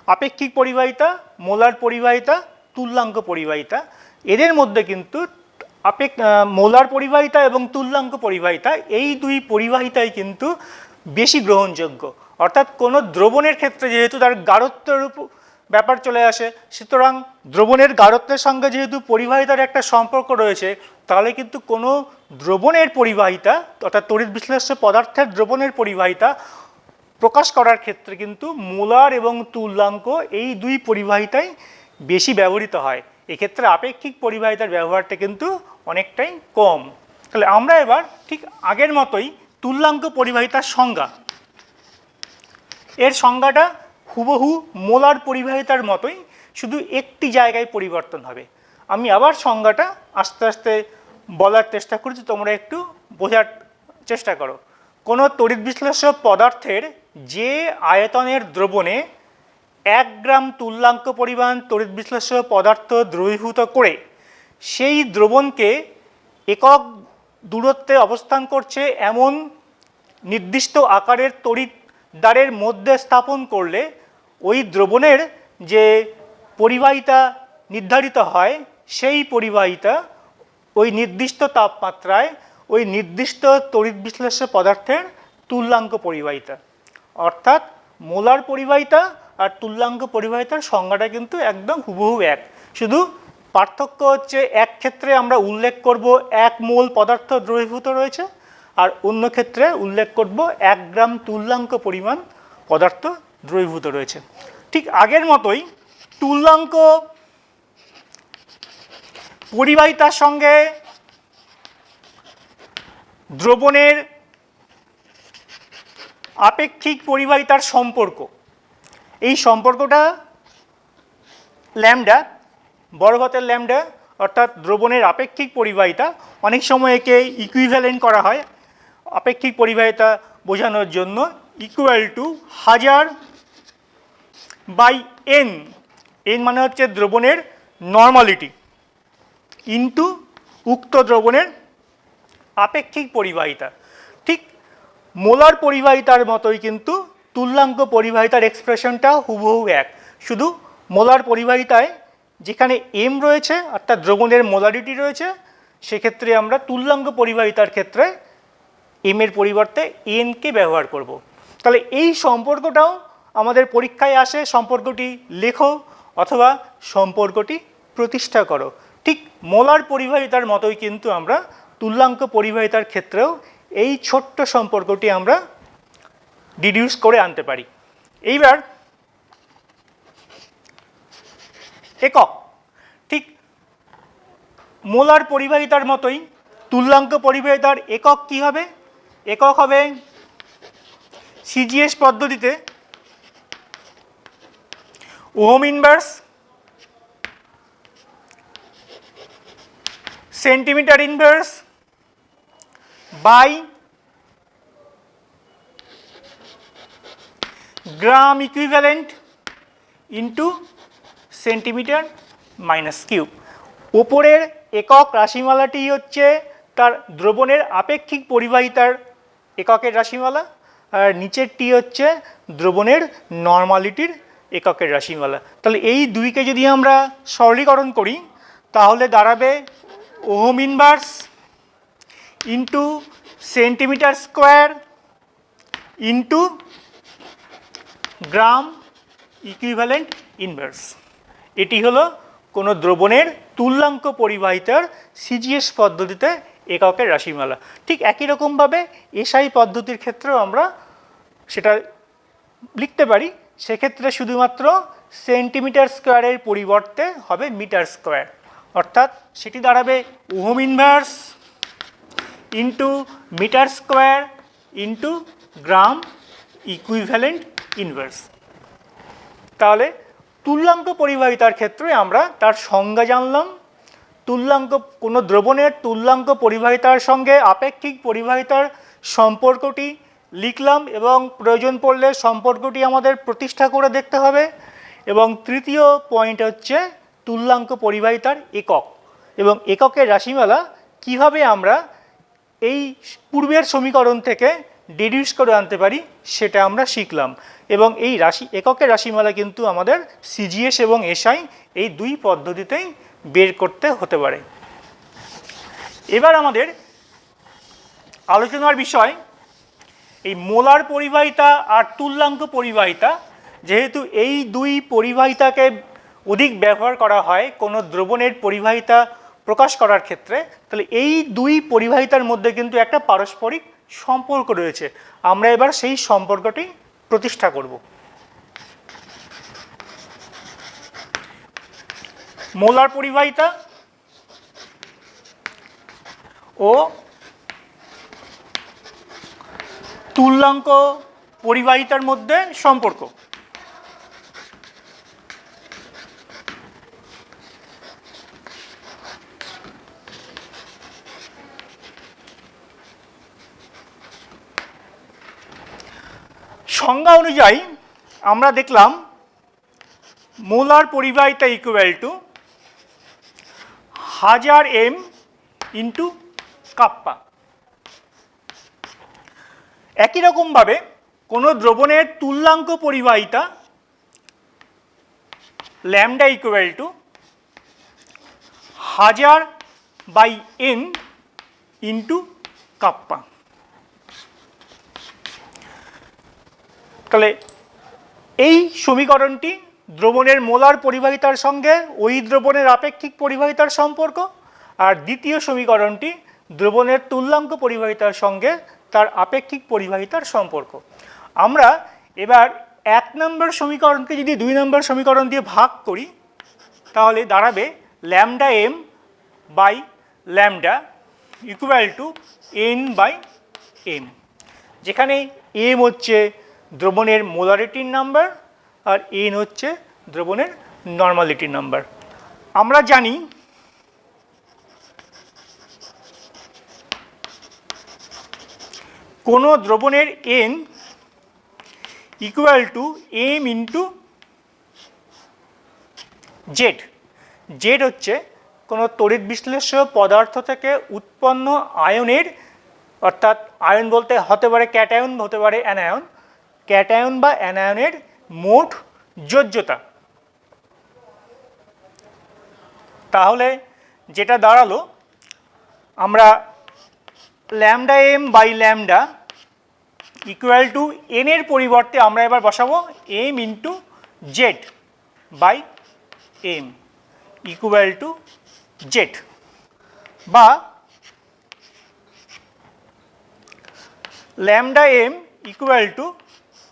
আপেক্ষিক পরিবাহিতা, মোলার পরিবাহিতা, তুল্যাঙ্ক পরিবাহিতা, এদের মধ্যে কিন্তু মোলার পরিবাহিতা এবং তুল্যাঙ্ক পরিবাহিতা এই দুই পরিবাহিতাই কিন্তু বেশি গ্রহণযোগ্য। অর্থাৎ কোনো দ্রবণের ক্ষেত্রে যেহেতু তার গাঢ়ত্বের ব্যাপার চলে আসে, সুতরাং দ্রবণের গাঢ়ত্বের সঙ্গে যেহেতু পরিবাহিতার একটা সম্পর্ক রয়েছে, তাহলে কিন্তু কোনো দ্রবণের পরিবাহিতা অর্থাৎ তড়িৎ বিশ্লেষ্য পদার্থের দ্রবণের পরিবাহিতা প্রকাশ করার ক্ষেত্রে কিন্তু মোলার এবং তুল্যাঙ্ক এই দুই পরিবাহিতাই বেশি ব্যবহৃত হয়। এক্ষেত্রে আপেক্ষিক পরিবাহিতার ব্যবহারটা কিন্তু অনেকটাই কম। তাহলে আমরা এবার ঠিক আগের মতোই তুল্যাঙ্ক পরিবাহিতার সংজ্ঞা, এর সংজ্ঞাটা হুবহু মোলার পরিবাহিতার মতোই, শুধু একটি জায়গায় পরিবর্তন হবে। আমি আবার সংজ্ঞাটা আস্তে আস্তে বলার চেষ্টা করছি, তোমরা একটু বোঝার চেষ্টা করো। কোনো তড়িৎ বিশ্লেষ্য পদার্থের যে আয়তনের দ্রবণে 1 গ্রাম তুল্যাঙ্ক পরিমাণ তড়িৎ বিশ্লেষ্য পদার্থ দ্রবীভূত করে সেই দ্রবণকে একক দূরত্বে অবস্থান করছে এমন নির্দিষ্ট আকারের তড়িৎ দ্বারের মধ্যে স্থাপন করলে ওই দ্রবণের যে পরিবাহিতা নির্ধারিত হয়, সেই পরিবাহিতা ওই নির্দিষ্ট তাপমাত্রায় ওই নির্দিষ্ট তড়িৎ বিশ্লেষ্য পদার্থের তুল্যাঙ্ক পরিবাহিতা। অর্থাৎ মোলার পরিবাহিতা আর তুল্যাঙ্ক পরিবাহিতার সংজ্ঞাটা কিন্তু একদম হুবহু এক, শুধু পার্থক্য হচ্ছে এক ক্ষেত্রে আমরা উল্লেখ করব 1 মোল পদার্থ দ্রবীভূত রয়েছে, আর অন্য ক্ষেত্রে উল্লেখ করব 1 গ্রাম তুল্যাঙ্ক পরিমাণ পদার্থ দ্রবীভূত রয়েছে। ঠিক আগের মতোই তুল্যাঙ্ক পরিবাহিতার সঙ্গে দ্রবণের আপেক্ষিক পরিবাহিতার সম্পর্ক, এই সম্পর্কটা ল্যামডা, বড় হাতের ল্যামডা, অর্থাৎ দ্রবণের আপেক্ষিক পরিবাহিতা। অনেক সময় একে ইকুইভ্যালেন্ট করা হয় আপেক্ষিক পরিবাহিতা বোঝানোর জন্য, ইকুয়াল টু 1000/n, n মানে হচ্ছে দ্রবণের নর্মালিটি, ইন্টু উক্ত দ্রবণের আপেক্ষিক পরিবাহিতা। ঠিক মোলার পরিবাহিতার মতোই কিন্তু তুল্যাঙ্ক পরিবাহিতার এক্সপ্রেশনটা হুবহু এক, শুধু মোলার পরিবাহিতায় যেখানে m রয়েছে অর্থাৎ দ্রবণের মোলারিটি রয়েছে, সেক্ষেত্রে আমরা তুল্যাঙ্ক পরিবাহিতার ক্ষেত্রে m এর পরিবর্তে n কে ব্যবহার করব। তাহলে এই সম্পর্কটাও আমাদের পরীক্ষায় আসে, সম্পর্কটি লেখো অথবা সম্পর্কটি প্রতিষ্ঠা করো। ঠিক মোলার পরিবাহিতার মতোই কিন্তু আমরা তুল্যাঙ্ক পরিবাহিতার ক্ষেত্রেও এই ছোট্ট সম্পর্কটি আমরা ডিডিউস করে আনতে পারি। এইবার একক, ঠিক মোলার পরিবাহিতার মতোই তুল্যাঙ্ক পরিবাহিতার একক কি হবে? একক হবে সিজিএস পদ্ধতিতে ohm inverse centimetre inverse by gram equivalent into centimetre minus cube. ওপরের একক রাশিমালাটি হচ্ছে তার দ্রবণের আপেক্ষিক পরিবাহিতার এককের রাশিমালা, আর নিচেরটি হচ্ছে দ্রবণের নর্মালিটির এককের রাশিমালা। তাহলে এই দুইকে যদি আমরা সরলীকরণ করি তাহলে দাঁড়াবে ohm inverse into centimetre square into gram equivalent inverse. এটি হলো কোনো দ্রবণের তুল্যাঙ্ক পরিবাহিতার সিজিএস পদ্ধতিতে এককের রাশিমালা। ঠিক একই রকমভাবে এসআই পদ্ধতির ক্ষেত্রেও আমরা সেটা লিখতে পারি। সেক্ষেত্রে শুধুমাত্র সেন্টিমিটার স্কোয়ারের পরিবর্তে হবে মিটার স্কোয়ার, অর্থাৎ সেটি দাঁড়াবে ohm inverse into metre square into gram equivalent inverse. তাহলে তুল্যাঙ্ক পরিবাহিতার ক্ষেত্রে আমরা তার সংজ্ঞা জানলাম। তুল্যাঙ্ক কোনো দ্রবণের তুল্যাঙ্ক পরিবাহিতার সঙ্গে আপেক্ষিক পরিবাহিতার সম্পর্কটি লিখলাম এবং প্রয়োজন পড়লে সম্পর্কটি আমাদের প্রতিষ্ঠা করে দেখতে হবে। এবং তৃতীয় পয়েন্ট হচ্ছে তুল্যাঙ্ক পরিবাহিতার একক এবং এককের রাশিমালা কিভাবে আমরা এই পূর্বের সমীকরণ থেকে ডিডিউস করে আনতে পারি সেটা আমরা শিখলাম। এবং এই এককের রাশিমালা কিন্তু আমাদের সিজিএস এবং এসআই এই দুই পদ্ধতিতেই বের করতে হতে পারে। এবার আমাদের আলোচনার বিষয় এই মোলার পরিবাহিতা আর তুল্যাঙ্ক পরিবাহিতা। যেহেতু এই দুই পরিবাহিতাকে অধিক ব্যবহার করা হয় কোনো দ্রবণের পরিবাহিতা প্রকাশ করার ক্ষেত্রে, তাহলে এই দুই পরিবাহিতার মধ্যে কিন্তু একটা পারস্পরিক সম্পর্ক রয়েছে। আমরা এবার সেই সম্পর্কটি প্রতিষ্ঠা করব। মোলার পরিবাহিতা ও তুল্যাঙ্ক পরিবাহিতার মধ্যে সম্পর্ক। সংজ্ঞা অনুযায়ী আমরা দেখলাম মোলার পরিবাহিতা equal two 1000 m into kappa. একই রকমভাবে কোনো দ্রবণের তুল্যাঙ্ক পরিবাহিতা lambda equal two 1000/n into kappa. তাহলে এই সমীকরণটি দ্রবণের মোলার পরিবাহিতার সঙ্গে ওই দ্রবণের আপেক্ষিক পরিবাহিতার সম্পর্ক, আর দ্বিতীয় সমীকরণটি দ্রবণের তুল্যাঙ্ক পরিবাহিতার সঙ্গে তার আপেক্ষিক পরিবাহিতার সম্পর্ক। আমরা এবার 1 নম্বর সমীকরণকে যদি 2 নম্বর সমীকরণ দিয়ে ভাগ করি তাহলে দাঁড়াবে lambda m by lambda equal to n/m, যেখানে m হচ্ছে দ্রবণের মোলারিটির নাম্বার আর n হচ্ছে দ্রবণের নর্মালিটির নাম্বার। আমরা জানি কোনো দ্রবণের n equal to m into Z. Z হচ্ছে কোনো তড়িৎ বিশ্লেষ্য পদার্থ থেকে উৎপন্ন আয়নের, অর্থাৎ আয়ন বলতে হতে পারে ক্যাটায়ন, হতে পারে অ্যানায়ন, ক্যাটায়ন বা অ্যানায়নের মোট যোজ্যতা। তাহলে যেটা দাঁড়ালো আমরা lambda m by lambda equal to n এর পরিবর্তে আমরা এবার বসাবো m into Z by m equal to Z, বা lambda m equal to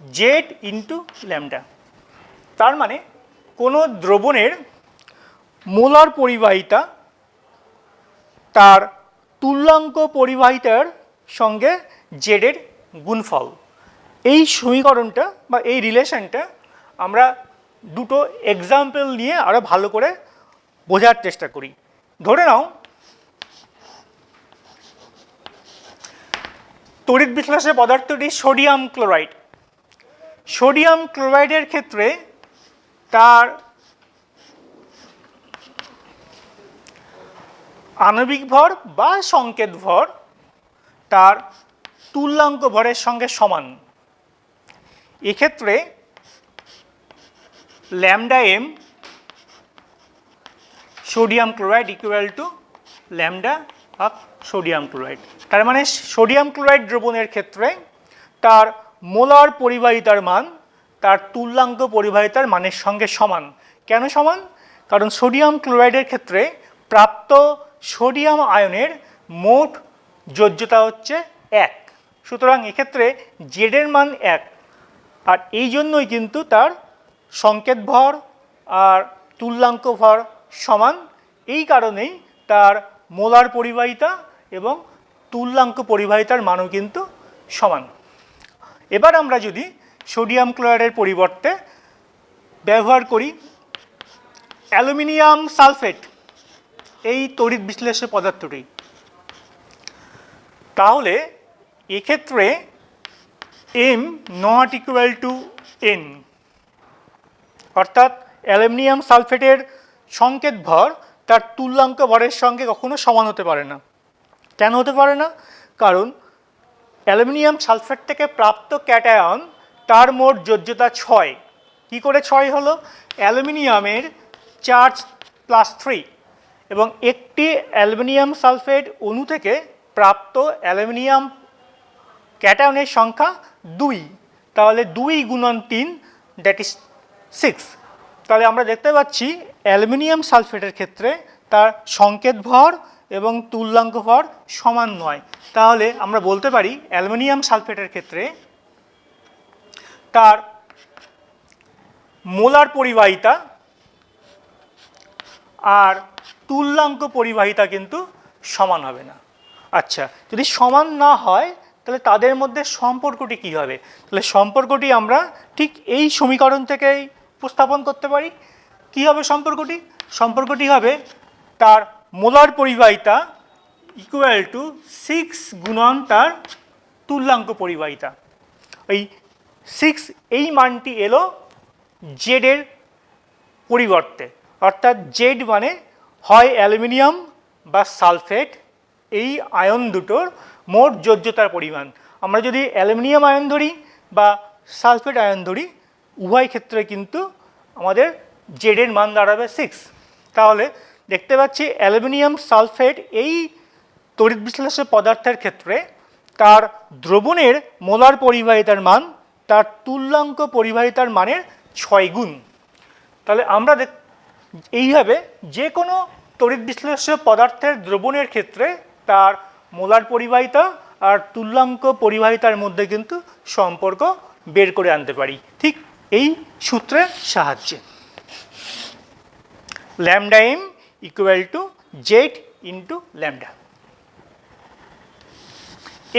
Z into lambda. তার মানে কোনো দ্রবণের মোলার পরিবাহিতা তার তুল্যাঙ্ক পরিবাহিতার সঙ্গে জেডের গুণফল। এই সমীকরণটা বা এই রিলেশনটা আমরা দুটো এক্সাম্পল নিয়ে আরও ভালো করে বোঝার চেষ্টা করি। ধরে নাও তড়িৎ বিশ্লেষণে পদার্থটি সোডিয়াম ক্লোরাইড। সোডিয়াম ক্লোরাইডের ক্ষেত্রে তার আণবিক ভর বা সংকেত ভর তার তুল্যাঙ্ক ভরের সঙ্গে সমান। এক্ষেত্রে lambda M sodium chloride equal to lambda of sodium chloride. তার মানে সোডিয়াম ক্লোরাইড দ্রবণের ক্ষেত্রে তার মোলার পরিবাহিতার মান তার তুল্যাঙ্ক পরিবাহিতার মানের সঙ্গে সমান। কেন সমান? কারণ সোডিয়াম ক্লোরাইডের ক্ষেত্রে প্রাপ্ত সোডিয়াম আয়নের মোট যোজ্যতা হচ্ছে 1, সুতরাং এক্ষেত্রে জেডের মান 1, আর এই জন্যই কিন্তু তার সংকেত ভর আর তুল্যাঙ্ক ভর সমান। এই কারণেই তার মোলার পরিবাহিতা এবং তুল্যাঙ্ক পরিবাহিতার মানও কিন্তু সমান। এবার আমরা যদি সোডিয়াম ক্লোরাইডের পরিবর্তে ব্যবহার করি অ্যালুমিনিয়াম সালফেট এই তড়িৎ বিশ্লেষ্য পদার্থটি, তাহলে এক্ষেত্রে am not equal to N, অর্থাৎ অ্যালুমিনিয়াম সালফেটের সংকেত ভর তার তুল্যাঙ্ক ভরের সঙ্গে কখনো সমান হতে পারে না। কেন হতে পারে না? কারণ অ্যালুমিনিয়াম সালফেট থেকে প্রাপ্ত ক্যাটায়ন তার মোট যোজ্যতা 6। কী করে 6 হলো? অ্যালুমিনিয়ামের চার্জ +3 এবং একটি অ্যালুমিনিয়াম সালফেট অণু থেকে প্রাপ্ত অ্যালুমিনিয়াম ক্যাটায়নের সংখ্যা 2, তাহলে 2 × 3 দ্যাট ইজ 6। তাহলে আমরা দেখতে পাচ্ছি অ্যালুমিনিয়াম সালফেটের ক্ষেত্রে তার সংকেত ভর এবং তুল্যাঙ্ক ভর সমান নয়। তাহলে আমরা বলতে পারি অ্যালুমিনিয়াম সালফেটের ক্ষেত্রে তার মোলার পরিবাহিতা আর তুল্যাঙ্ক পরিবাহিতা কিন্তু সমান হবে না। আচ্ছা, যদি সমান না হয় তাহলে তাদের মধ্যে সম্পর্কটি কী হবে? তাহলে সম্পর্কটি আমরা ঠিক এই সমীকরণ থেকেই উপস্থাপন করতে পারি। কী হবে সম্পর্কটি? সম্পর্কটি হবে তার মোলার পরিবাহিতা ইকুয়াল টু 6 গুণন তার তুল্যাঙ্ক পরিবাহিতা। এই 6 এই মানটি এলো জেডের পরিবর্তে, অর্থাৎ জেড মানে হয় অ্যালুমিনিয়াম বা সালফেট এই আয়ন দুটোর মোট যোজ্যতার পরিমাণ। আমরা যদি অ্যালুমিনিয়াম আয়ন ধরি বা সালফেট আয়ন ধরি, উভয় ক্ষেত্রে কিন্তু আমাদের জেডের মান দাঁড়াবে 6। তাহলে দেখতে পাচ্ছি অ্যালুমিনিয়াম সালফেট এই তড়িৎ বিশ্লেষ্য পদার্থের ক্ষেত্রে তার দ্রবণের মোলার পরিবাহিতার মান তার তুল্যাঙ্ক পরিবাহিতার মানের 6 গুণ। তাহলে আমরা এইভাবে যে কোনো তড়িৎ বিশ্লেষ্য পদার্থের দ্রবণের ক্ষেত্রে তার মোলার পরিবাহিতা আর তুল্যাঙ্ক পরিবাহিতার মধ্যে কিন্তু সম্পর্ক বের করে আনতে পারি ঠিক এই সূত্রের সাহায্যে। Lambda M equal to Z into lambda.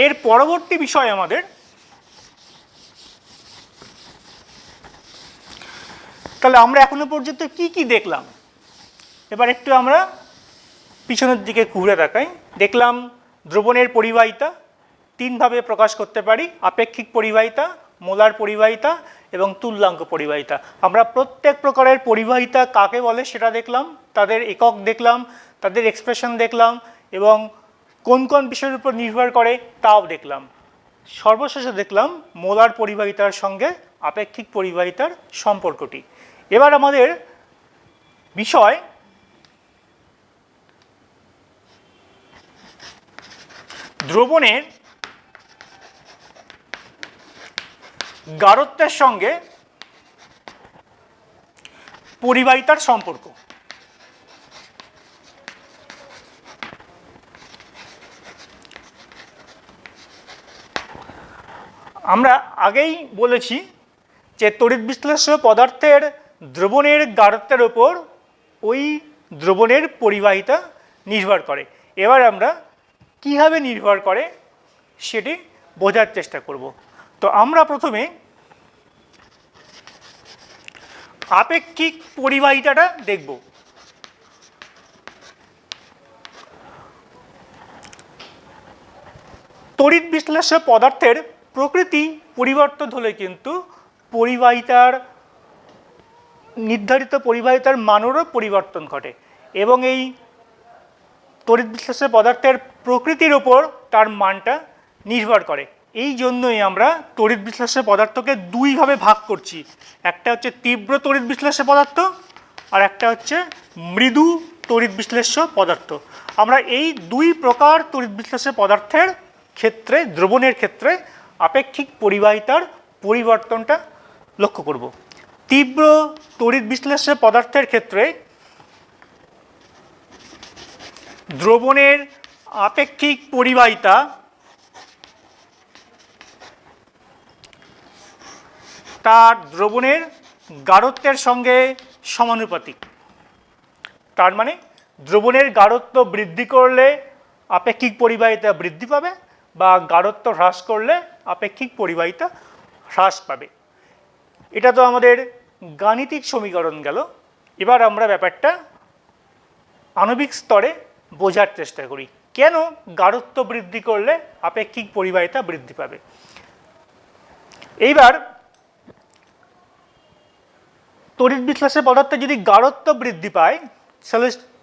এর পরবর্তী বিষয় আমাদের তাহলে আমরা এখনো পর্যন্ত কি কি দেখলাম, এবার একটু আমরা পিছনের দিকে ঘুরে তাকাই। দেখলাম দ্রবণের পরিবাহিতা 3 ভাবে প্রকাশ করতে পারি, আপেক্ষিক পরিবাহিতা, মোলার পরিবাহিতা এবং তুল্যাঙ্ক পরিবাহিতা। আমরা প্রত্যেক প্রকারের পরিবাহিতা কাকে বলে সেটা দেখলাম, তাদের একক দেখলাম, তাদের এক্সপ্রেশন দেখলাম এবং কোন কোন বিষয়ের উপর নির্ভর করে তাও দেখলাম। সর্বশেষে দেখলাম মোলার পরিবাহিতার সঙ্গে আপেক্ষিক পরিবাহিতার সম্পর্কটি। এবার আমাদের বিষয় দ্রবণের গাঢ়ত্বের সঙ্গে পরিবাহিতার সম্পর্ক। আমরা আগেই বলেছি যে তড়িৎ বিশ্লেষ্য পদার্থের দ্রবণের গাঢ়ত্বের ওপর ওই দ্রবণের পরিবাহিতা নির্ভর করে। এবার আমরা কীভাবে নির্ভর করে সেটি বোঝার চেষ্টা করব। তো আমরা প্রথমে আপেক্ষিক পরিবাহিতাটা দেখব। তড়িৎ বিশ্লেষ্য পদার্থের প্রকৃতি পরিবর্তন হলে কিন্তু পরিবাহিতার নির্ধারিত পরিবাহিতার মানেরও পরিবর্তন ঘটে এবং এই তড়িৎ বিশ্লেষ্য পদার্থের প্রকৃতির উপর তার মানটা নির্ভর করে। এই জন্যই আমরা তড়িৎ বিশ্লেষ্য পদার্থকে দুইভাবে ভাগ করছি, একটা হচ্ছে তীব্র তড়িৎ বিশ্লেষ্য পদার্থ আর একটা হচ্ছে মৃদু তড়িৎ বিশ্লেষ্য পদার্থ। আমরা এই দুই প্রকার তড়িৎ বিশ্লেষ্য পদার্থের ক্ষেত্রে, দ্রবণের ক্ষেত্রে আপেক্ষিক পরিবাহিতার পরিবর্তনটা লক্ষ্য করব। তীব্র তড়িৎ বিশ্লেষ্য পদার্থের ক্ষেত্রে দ্রবণের আপেক্ষিক পরিবাহিতা তার দ্রবণের গাঢ়ত্বের সঙ্গে সমানুপাতিক। তার মানে দ্রবণের গাঢ়ত্ব বৃদ্ধি করলে আপেক্ষিক পরিবাহিতা বৃদ্ধি পাবে, বা গাঢ়ত্ব হ্রাস করলে আপেক্ষিক পরিবাহিতা হ্রাস পাবে। এটা তো আমাদের গাণিতিক সমীকরণ গেল। এবার আমরা ব্যাপারটা আণবিক স্তরে বোঝার চেষ্টা করি, কেন গাঢ়ত্ব বৃদ্ধি করলে আপেক্ষিক পরিবাহিতা বৃদ্ধি পাবে। এইবার তড়িৎ বিশ্লেষ্য পদার্থে যদি গাঢ়ত্ব বৃদ্ধি পায়,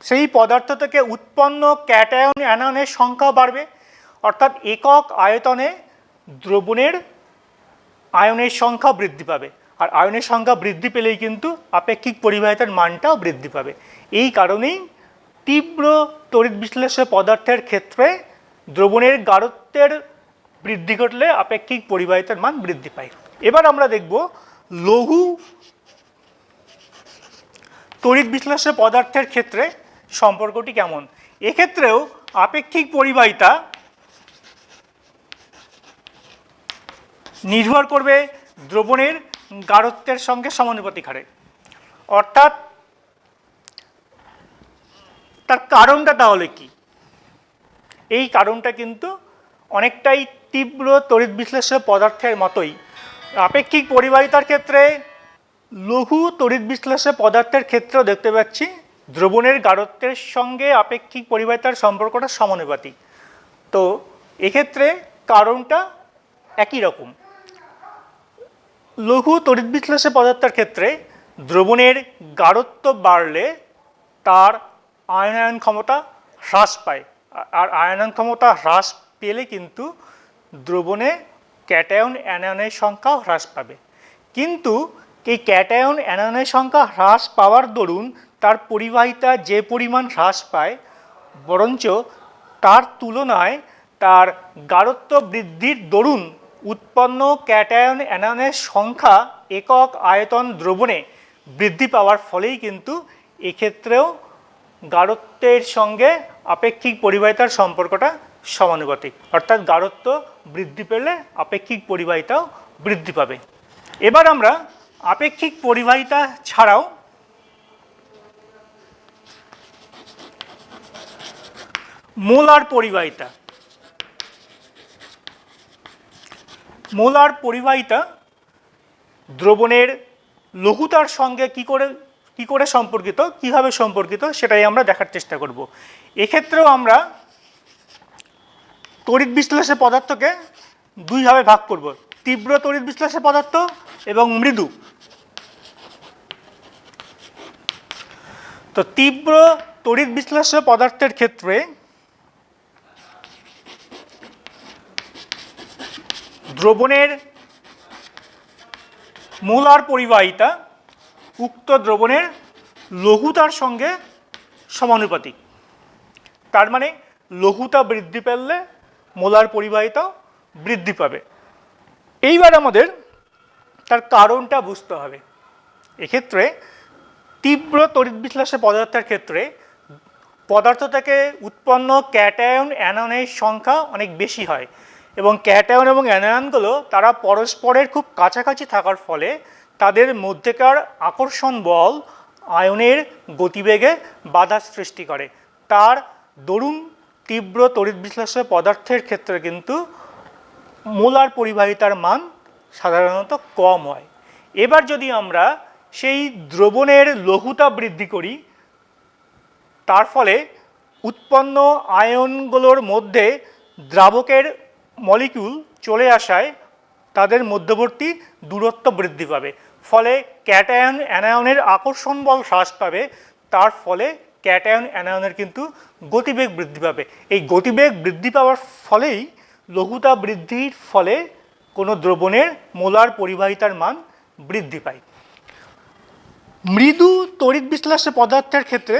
সেই পদার্থ থেকে উৎপন্ন ক্যাটায়ন অ্যানায়নের সংখ্যা বাড়বে, অর্থাৎ একক আয়তনে দ্রবণের আয়নের সংখ্যা বৃদ্ধি পাবে। আর আয়নের সংখ্যা বৃদ্ধি পেলেই কিন্তু আপেক্ষিক পরিবাহিতার মানটাও বৃদ্ধি পাবে। এই কারণেই তীব্র তড়িৎ বিশ্লেষ্য পদার্থের ক্ষেত্রে দ্রবণের গাঢ়ত্বের বৃদ্ধি ঘটলে আপেক্ষিক পরিবাহিতার মান বৃদ্ধি পায়। এবার আমরা দেখব লঘু তড়িৎ বিশ্লেষ্য পদার্থের ক্ষেত্রে সম্পর্কটি কেমন। এক্ষেত্রেও আপেক্ষিক পরিবাহিতা নির্ভর করবে দ্রবণের গাঢ়ত্বের সঙ্গে সমানুপাতিক হারে। অর্থাৎ তার কারণটা তাহলে কি? এই কারণটা কিন্তু অনেকটাই তীব্র তড়িৎ বিশ্লেষ্য পদার্থের মতোই। আপেক্ষিক পরিবাহিতার ক্ষেত্রে লঘু তড়িৎ বিশ্লেষ্য পদার্থের ক্ষেত্রেও দেখতে পাচ্ছি দ্রবণের গাঢ়ত্বের সঙ্গে আপেক্ষিক পরিবাহিতার সম্পর্কটা সমানুপাতিক। তো এক্ষেত্রে কারণটা একই রকম। লঘু তড়িৎ বিশ্লেষ্য পদার্থের ক্ষেত্রে দ্রবণের গাঢ়ত্ব বাড়লে তার আয়নায়ন ক্ষমতা হ্রাস পায়, আর আয়নায়ন ক্ষমতা হ্রাস পেলে কিন্তু দ্রবণে ক্যাটায়ন অ্যানায়নের সংখ্যাও হ্রাস পাবে। কিন্তু এই ক্যাটায়ন অ্যানায়নের সংখ্যা হ্রাস পাওয়ার দরুন তার পরিবাহিতা যে পরিমাণ হ্রাস পায়, বরঞ্চ তার তুলনায় তার গাঢ়ত্ব বৃদ্ধির দরুন উৎপন্ন ক্যাটায়ন অ্যানায়নের সংখ্যা একক আয়তন দ্রবণে বৃদ্ধি পাওয়ার ফলেই কিন্তু এক্ষেত্রেও গাঢ়ত্বের সঙ্গে আপেক্ষিক পরিবাহিতার সম্পর্কটা সমানুপাতিক। অর্থাৎ গাঢ়ত্ব বৃদ্ধি পেলে আপেক্ষিক পরিবাহিতাও বৃদ্ধি পাবে। এবার আমরা আপেক্ষিক পরিবাহিতা ছাড়াও মোলার পরিবাহিতা, মোলার পরিবাহিতা দ্রবণের লঘুতার সঙ্গে কি করে সম্পর্কিত, কিভাবে সম্পর্কিত সেটাই আমরা দেখার চেষ্টা করব। এক্ষেত্রেও আমরা তড়িৎ বিশ্লেষ্য পদার্থকে দুইভাবে ভাগ করব, তীব্র তড়িৎ বিশ্লেষ্য পদার্থ এবং মৃদু। তো তীব্র তড়িৎ বিশ্লেষ্য পদার্থের ক্ষেত্রে দ্রবণের মোলার পরিবাহিতা উক্ত দ্রবণের লঘুতার সঙ্গে সমানুপাতিক। তার মানে লঘুতা বৃদ্ধি পেলে মোলার পরিবাহিতাও বৃদ্ধি পাবে। এইবার আমাদের তার কারণটা বুঝতে হবে। এক্ষেত্রে তীব্র তড়িৎ বিশ্লেষ্য পদার্থের ক্ষেত্রে পদার্থ থেকে উৎপন্ন ক্যাটায়ন অ্যানায়নের সংখ্যা অনেক বেশি হয়, এবং ক্যাটায়ন এবং অ্যানায়নগুলো তারা পরস্পরের খুব কাছাকাছি থাকার ফলে তাদের মধ্যেকার আকর্ষণ বল আয়নের গতিবেগে বাধা সৃষ্টি করে। তার দরুন তীব্র তড়িৎ বিশ্লেষ্য পদার্থের ক্ষেত্রে কিন্তু মোলার পরিবাহিতার মান সাধারণত কম হয়। এবার যদি আমরা সেই দ্রবণের লঘুতা বৃদ্ধি করি, তার ফলে উৎপন্ন আয়নগুলোর মধ্যে দ্রাবকের মলিকিউল চলে আসায় তাদের মধ্যবর্তী দূরত্ব বৃদ্ধি পাবে, ফলে ক্যাটায়ন অ্যানায়নের আকর্ষণ বল হ্রাস পাবে। তার ফলে ক্যাটায়ন অ্যানায়নের কিন্তু গতিবেগ বৃদ্ধি পাবে। এই গতিবেগ বৃদ্ধি পাওয়ার ফলেই লঘুতাপ বৃদ্ধির ফলে কোনো দ্রবণের মোলার পরিবাহিতার মান বৃদ্ধি পায়। মৃদু তড়িৎ বিশ্লেষ্য পদার্থের ক্ষেত্রে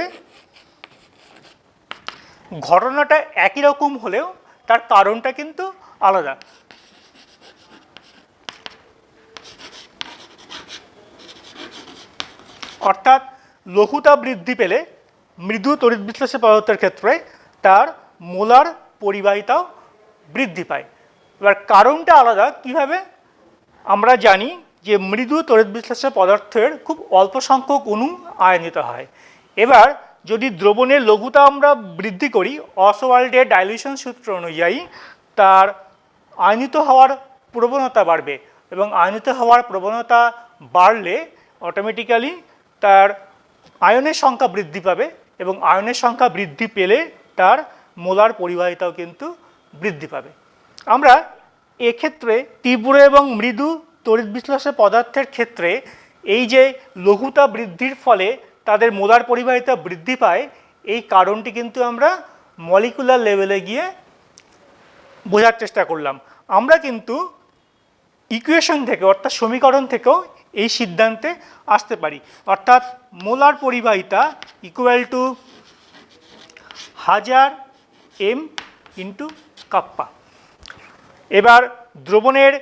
ঘটনাটা একই রকম হলেও তার কারণটা কিন্তু আলাদা। অর্থাৎ লঘুতাপ বৃদ্ধি পেলে মৃদু তড়িৎ বিশ্লেষ্য পদার্থের ক্ষেত্রে তার মোলার পরিবাহিতাও বৃদ্ধি পায়। এবার কারণটা আলাদা কিভাবে? আমরা জানি যে মৃদু তড়িৎ বিশ্লেষ্য পদার্থের খুব অল্প সংখ্যক অণু আয়নিত হয়। এবার যদি দ্রবণের লঘুতা আমরা বৃদ্ধি করি, অসওয়াল্ডের ডাইলিউশন সূত্র অনুযায়ী তার আয়নিত হওয়ার প্রবণতা বাড়বে, এবং আয়নিত হওয়ার প্রবণতা বাড়লে অটোমেটিক্যালি তার আয়নের সংখ্যা বৃদ্ধি পাবে, এবং আয়নের সংখ্যা বৃদ্ধি পেলে তার মোলার পরিবাহিতাও কিন্তু বৃদ্ধি পাবে। আমরা এক্ষেত্রে তীব্র এবং মৃদু তড়িৎ বিশ্লেষ্য পদার্থের ক্ষেত্রে এই যে লঘুতা বৃদ্ধির ফলে তাদের মোলার পরিবাহিতা বৃদ্ধি পায়, এই কারণটি কিন্তু আমরা মলিকুলার লেভেলে গিয়ে বোঝার চেষ্টা করলাম। আমরা কিন্তু ইকুয়েশন থেকে অর্থাৎ সমীকরণ থেকেও এই সিদ্ধান্তে আসতে পারি। অর্থাৎ মোলার পরিবাহিতা equal two 1000 m into kappa. এবার দ্রবণের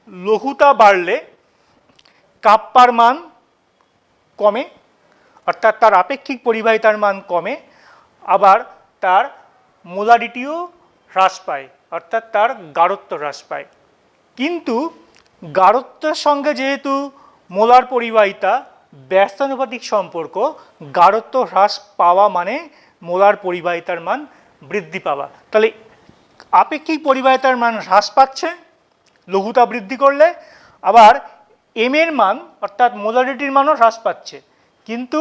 লঘুতা বাড়লে কাপ্পার মান কমে, অর্থাৎ তার আপেক্ষিক পরিবাহিতার মান কমে, আবার তার মোলারিটিও হ্রাস পায়, অর্থাৎ তার গাঢ়ত্ব হ্রাস পায়। কিন্তু গাঢ়ত্বের সঙ্গে যেহেতু মোলার পরিবাহিতা ব্যস্তানুপাতিক সম্পর্ক, গাঢ়ত্ব হ্রাস পাওয়া মানে মোলার পরিবাহিতার মান বৃদ্ধি পাওয়া। তাহলে আপেক্ষিক পরিবাহিতার মান হ্রাস পাচ্ছে লঘুতা বৃদ্ধি করলে, আবার এম এর মান অর্থাৎ মোলারিটির মানও হ্রাস পাচ্ছে। কিন্তু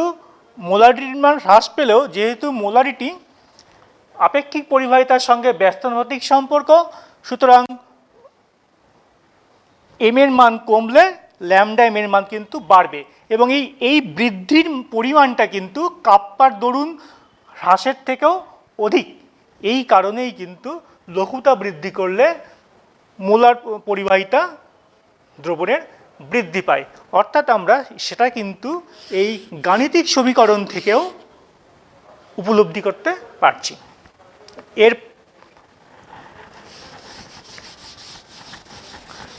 মোলারিটির মান হ্রাস পেলেও যেহেতু মোলারিটি আপেক্ষিক পরিবাহিতার সঙ্গে ব্যস্তানুপাতিক সম্পর্ক, সুতরাং এম এর মান কমলে ল্যামডা এম এর মান কিন্তু বাড়বে, এবং এই বৃদ্ধির পরিমাণটা কিন্তু কাপ্পার দরুন হ্রাসের থেকেও অধিক। এই কারণেই কিন্তু লঘুতা বৃদ্ধি করলে মোলার পরিবাহিতা দ্রবণের বৃদ্ধি পায়। অর্থাৎ আমরা সেটা কিন্তু এই গাণিতিক সমীকরণ থেকেও উপলব্ধি করতে পারছি। এর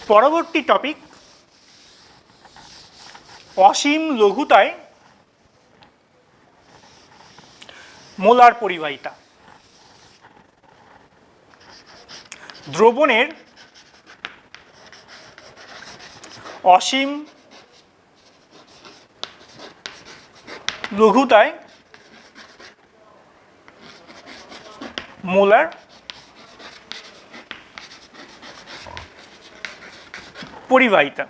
পরবর্তী টপিক অসীম লঘুতায় মোলার পরিবাহিতা। দ্রবণের অসীম লঘুতায় মোলার পরিবাহিতা।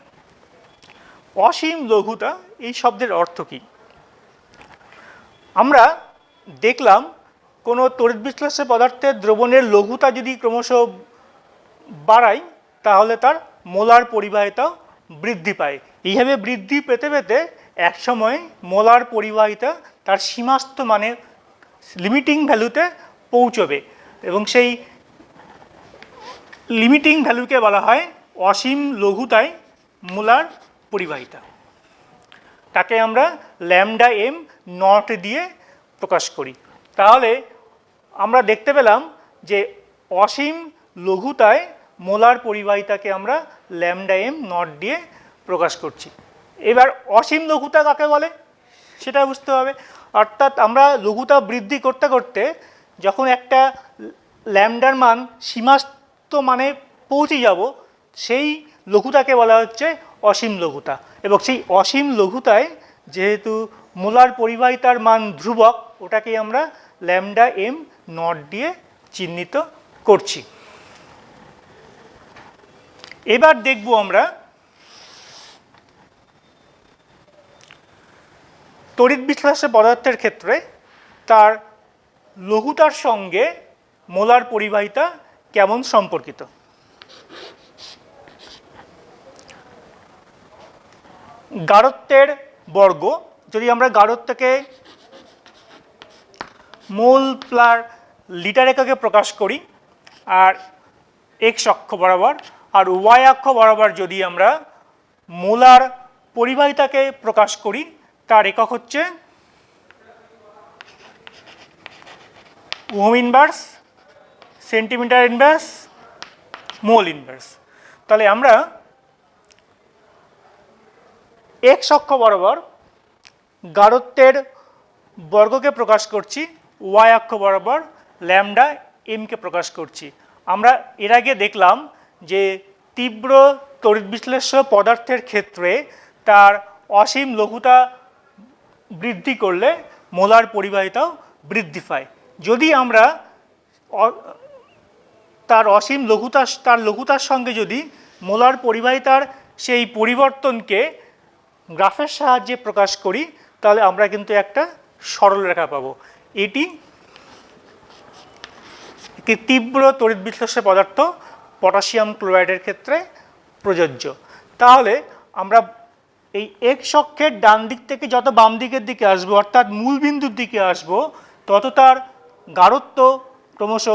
অসীম লঘুতা এই শব্দের অর্থ কী? আমরা দেখলাম কোনো তড়িৎ বিশ্লেষ্য পদার্থের দ্রবণের লঘুতা যদি ক্রমশ বাড়ায় তাহলে তার মোলার পরিবাহিতা বৃদ্ধি পায়। এইভাবে বৃদ্ধি পেতে পেতে একসময় মোলার পরিবাহিতা তার সীমাস্থ মানে লিমিটিং ভ্যালুতে পৌঁছবে, এবং সেই লিমিটিং ভ্যালুকে বলা হয় অসীম লঘুতায় মোলার পরিবাহিতা। তাকে আমরা ল্যামডা এম নট দিয়ে প্রকাশ করি। তাহলে আমরা দেখতে পেলাম যে অসীম লঘুতায় মোলার পরিবাহিতাকে আমরা ল্যামডা এম নট দিয়ে প্রকাশ করছি। এবার অসীম লঘুতা কাকে বলে সেটা বুঝতে হবে। অর্থাৎ আমরা লঘুতা বৃদ্ধি করতে করতে যখন একটা ল্যামডার মান সীমাস্থ মানে পৌঁছে যাব, সেই লঘুতাকে বলা হচ্ছে অসীম লঘুতা। এবং সেই অসীম লঘুতায় যেহেতু মোলার পরিবাহিতার মান ধ্রুবক, ওটাকে আমরা ল্যামডা এম নট দিয়ে চিহ্নিত করছি। এবার দেখব আমরা তড়িৎ বিশ্লেষ্য পদার্থের ক্ষেত্রে তার লঘুতার সঙ্গে মোলার পরিবাহিতা কেমন সম্পর্কিত। গাঢ়ত্বের বর্গ, যদি আমরা গাঢ়ত্বকে মোল পার লিটার এককে প্রকাশ করি আর এক্স অক্ষ বরাবর, আর ওয়াই অক্ষ বরাবর যদি আমরা মোলার পরিবাহিতাকে প্রকাশ করি তার একক হচ্ছে ওহম ইনভার্স, সেন্টিমিটার ইনভার্স, মোল ইনভার্স। তাহলে আমরা এক্স অক্ষ বরাবর গাঢ়ত্বের বর্গকে প্রকাশ করছি, ওয়াই অক্ষ বরাবর ল্যামডা এমকে প্রকাশ করছি। আমরা এর আগে দেখলাম যে তীব্র তড়িৎ বিশ্লেষ্য পদার্থের ক্ষেত্রে তার অসীম লঘুতা বৃদ্ধি করলে মোলার পরিবাহিতাও বৃদ্ধি পায়। যদি আমরা তার অসীম লঘুতার সঙ্গে যদি মোলার পরিবাহিতার সেই পরিবর্তনকে গ্রাফের সাহায্যে প্রকাশ করি তাহলে আমরা কিন্তু একটা সরল রেখা পাবো। এটি একটি তীব্র তড়িৎ বিশ্লেষ্য পদার্থ পটাশিয়াম ক্লোরাইডের ক্ষেত্রে প্রযোজ্য। তাহলে আমরা এই এক্স অক্ষের ডান দিক থেকে যত বাম দিকের দিকে আসবো অর্থাৎ মূল বিন্দুর দিকে আসবো তত তার গাঢ়ত্ব ক্রমশ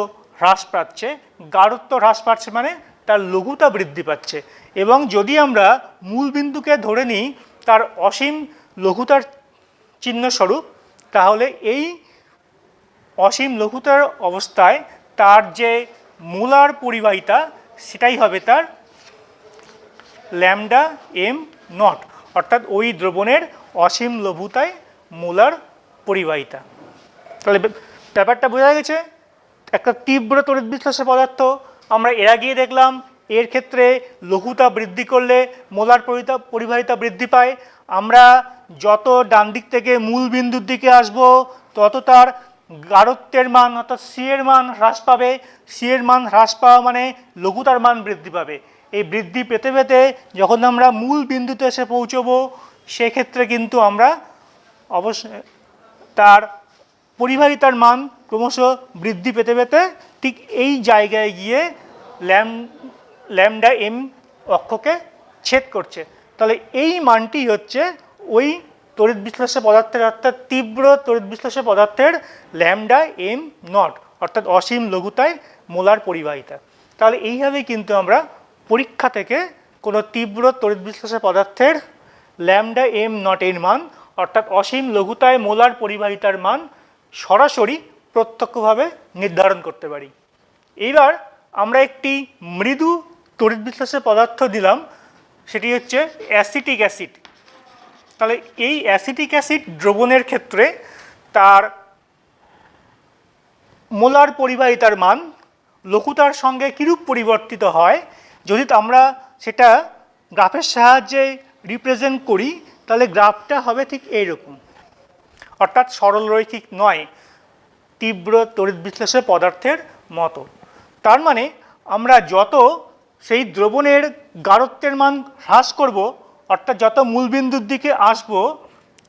হ্রাস পাচ্ছে। গাঢ়ত্ব হ্রাস পাচ্ছে মানে তার লঘুতা বৃদ্ধি পাচ্ছে। এবং যদি আমরা মূল বিন্দুকে ধরে নিই তার অসীম লঘুতার চিহ্নস্বরূপ, তাহলে এই অসীম লঘুতার অবস্থায় তার যে মোলার পরিবাহিতা সেটাই হবে তার ল্যামডা এম নট, অর্থাৎ ওই দ্রবণের অসীম লঘুতায় মোলার পরিবাহিতা। তাহলে ব্যাপারটা বোঝা গেছে। একটা তীব্র তড়িৎ বিশ্লেষ্য পদার্থ আমরা এর আগেই দেখলাম, এর ক্ষেত্রে লঘুতা বৃদ্ধি করলে মোলার পরিবাহিতা বৃদ্ধি পায়। আমরা যত ডান দিক থেকে মূল বিন্দুর দিকে আসব তত তার গাঢ়ত্বের মান অর্থাৎ সি এর মান হ্রাস পাবে। সি এর মান হ্রাস পাওয়া মানে লঘুতার মান বৃদ্ধি পাবে। এই বৃদ্ধি পেতে পেতে যখন আমরা মূল বিন্দুতে এসে পৌঁছবো সেক্ষেত্রে কিন্তু আমরা অবশ্যই তার পরিবাহিতার মান ক্রমশ বৃদ্ধি পেতে পেতে ঠিক এই জায়গায় গিয়ে ল্যামডা এম অক্ষকে ছেদ করছে। তাহলে এই মানটি হচ্ছে ওই তড়িৎ বিশ্লেষ্য পদার্থের অর্থাৎ তীব্র তড়িৎ বিশ্লেষ্য পদার্থের ল্যামডা এম নট অর্থাৎ অসীম লঘুতায় মোলার পরিবাহিতা। তাহলে এইভাবেই কিন্তু আমরা পরীক্ষা থেকে কোনো তীব্র তড়িৎ বিশ্লেষ্য পদার্থের ল্যামডা এম নট এর মান অর্থাৎ অসীম লঘুতায় মোলার পরিবাহিতার মান সরাসরি প্রত্যক্ষভাবে নির্ধারণ করতে পারি। এইবার আমরা একটি মৃদু তড়িৎ বিশ্লেষ্য পদার্থ দিলাম, সেটি হচ্ছে অ্যাসিটিক অ্যাসিড। তাহলে এই অ্যাসিটিক অ্যাসিড দ্রবণের ক্ষেত্রে তার মোলার পরিবাহিতার মান লঘুতার সঙ্গে কিরূপ পরিবর্তিত হয় যদি আমরা সেটা গ্রাফের সাহায্যে রিপ্রেজেন্ট করি তাহলে গ্রাফটা হবে ঠিক এইরকম, অর্থাৎ সরল রৈখিক নয়, তীব্র তড়িৎ বিশ্লেষ্য পদার্থের মতো। তার মানে আমরা যত সেই দ্রবণের গাঢ়ত্বের মান হ্রাস করব অর্থাৎ যত মূলবিন্দুর দিকে আসব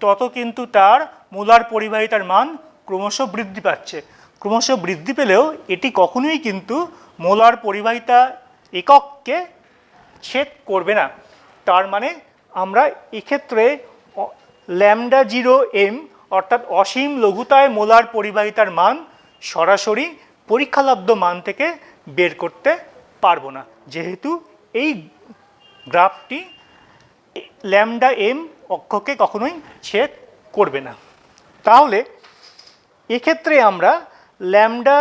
তত কিন্তু তার মোলার পরিবাহিতার মান ক্রমশ বৃদ্ধি পাচ্ছে। ক্রমশ বৃদ্ধি পেলেও এটি কখনোই কিন্তু মোলার পরিবাহিতা একককে ছেদ করবে না। তার মানে আমরা এক্ষেত্রে ল্যামডা জিরো এম অর্থাৎ অসীম লঘুতায় মোলার পরিবাহিতার মান সরাসরি পরীক্ষালব্ধ মান থেকে বের করতে পারবো না, যেহেতু এই গ্রাফটি ল্যামডা এম অক্ষকে কখনোই ছেদ করবে না। তাহলে এক্ষেত্রে আমরা ল্যামডা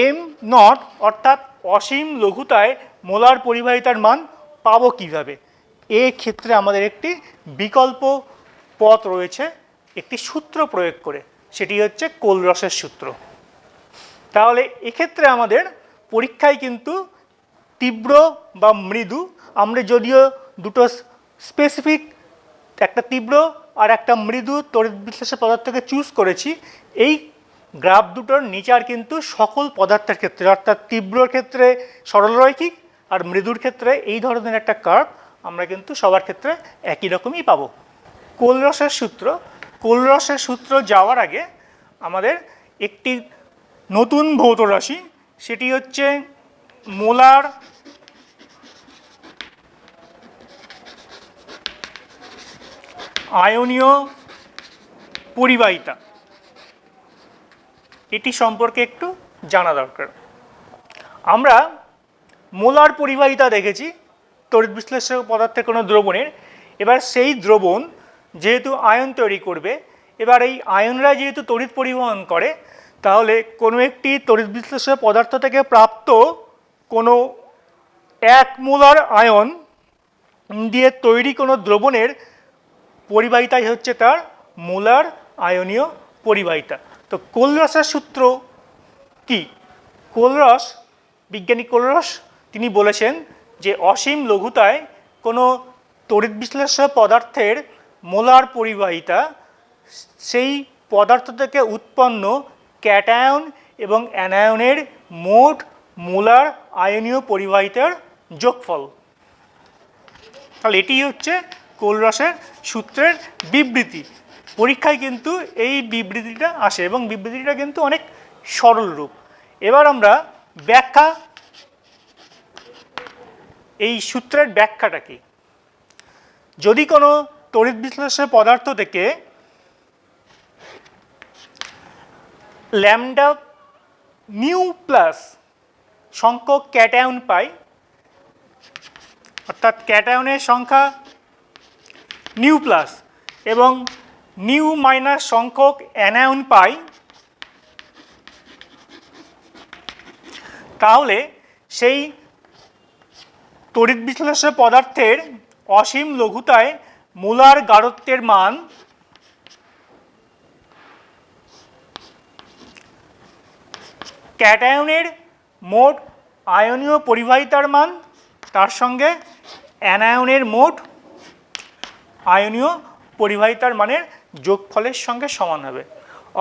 এম নট অর্থাৎ অসীম লঘুতায় মোলার পরিবাহিতার মান পাবো কীভাবে? এক্ষেত্রে আমাদের একটি বিকল্প পথ রয়েছে একটি সূত্র প্রয়োগ করে, সেটি হচ্ছে কোলরসের সূত্র। তাহলে এক্ষেত্রে আমাদের পরীক্ষায় কিন্তু তীব্র বা মৃদু, আমরা যদিও দুটো স্পেসিফিক একটা তীব্র আর একটা মৃদু তড়িৎ বিশ্লেষ্য পদার্থকে চুজ করেছি, এই গ্রাফ দুটোর নিচার কিন্তু সকল পদার্থের ক্ষেত্রে অর্থাৎ তীব্রর ক্ষেত্রে সরলরৈখিক আর মৃদুর ক্ষেত্রে এই ধরনের একটা কার্ভ আমরা কিন্তু সবার ক্ষেত্রে একই রকমই পাবো। কোলরসের সূত্র যাওয়ার আগে আমাদের একটি নতুন ভৌত রাশি, সেটি হচ্ছে মোলার আয়নীয় পরিবাহিতা। এটি সম্পর্কে একটু জানা দরকার। আমরা মোলার পরিবাহিতা দেখেছি তড়িৎ বিশ্লেষ্য পদার্থের কোনো দ্রবণের। এবার সেই দ্রবণ যেহেতু আয়ন তৈরি করবে, এবার এই আয়নরা যেহেতু তড়িৎ পরিবহন করে, তাহলে কোনো একটি তড়িৎ বিশ্লেষ্য পদার্থ থেকে প্রাপ্ত কোনো 1 মোলার আয়ন দিয়ে তৈরি কোনো দ্রবণের পরিবাহিতাই হচ্ছে তার মোলার আয়নীয় পরিবাহিতা। তো কোলরাসের সূত্র কি? কোলরাস, বিজ্ঞানী কোলরাস তিনি বলেছেন যে অসীম লঘুতায় কোনো তড়িৎ বিশ্লেষ্য পদার্থের মোলার পরিবাহিতা সেই পদার্থ থেকে উৎপন্ন ক্যাটায়ন এবং অ্যানায়নের মোট মোলার আয়নীয় পরিবাহিতার যোগফল। তাহলে এটি হচ্ছে কোলরাসের সূত্রের বিবৃতি। পরীক্ষায় কিন্তু এই বিবৃতিটা আসে এবং বিবৃতিটা কিন্তু অনেক সরল রূপ। এবার আমরা ব্যাখ্যা, এই সূত্রের ব্যাখ্যাটা কি? যদি কোনো তড়িৎ বিশ্লেষ্য পদার্থ থেকে ল্যামডা মিউ প্লাস সংখ্যক ক্যাটায়ন পাই, অর্থাৎ ক্যাটায়নের সংখ্যা নিউ প্লাস এবং নিউ মাইনাস সংখ্যক অ্যানায়ন পাই, তাহলে সেই তড়িৎ বিশ্লেষ্য পদার্থের অসীম লঘুতায় মোলার গাঢ়ত্বের মান ক্যাটায়নের মোট আয়নীয় পরিবাহিতার মান তার সঙ্গে অ্যানায়নের মোট আয়নীয় পরিবাহিতার মানের যোগফলের সঙ্গে সমান হবে।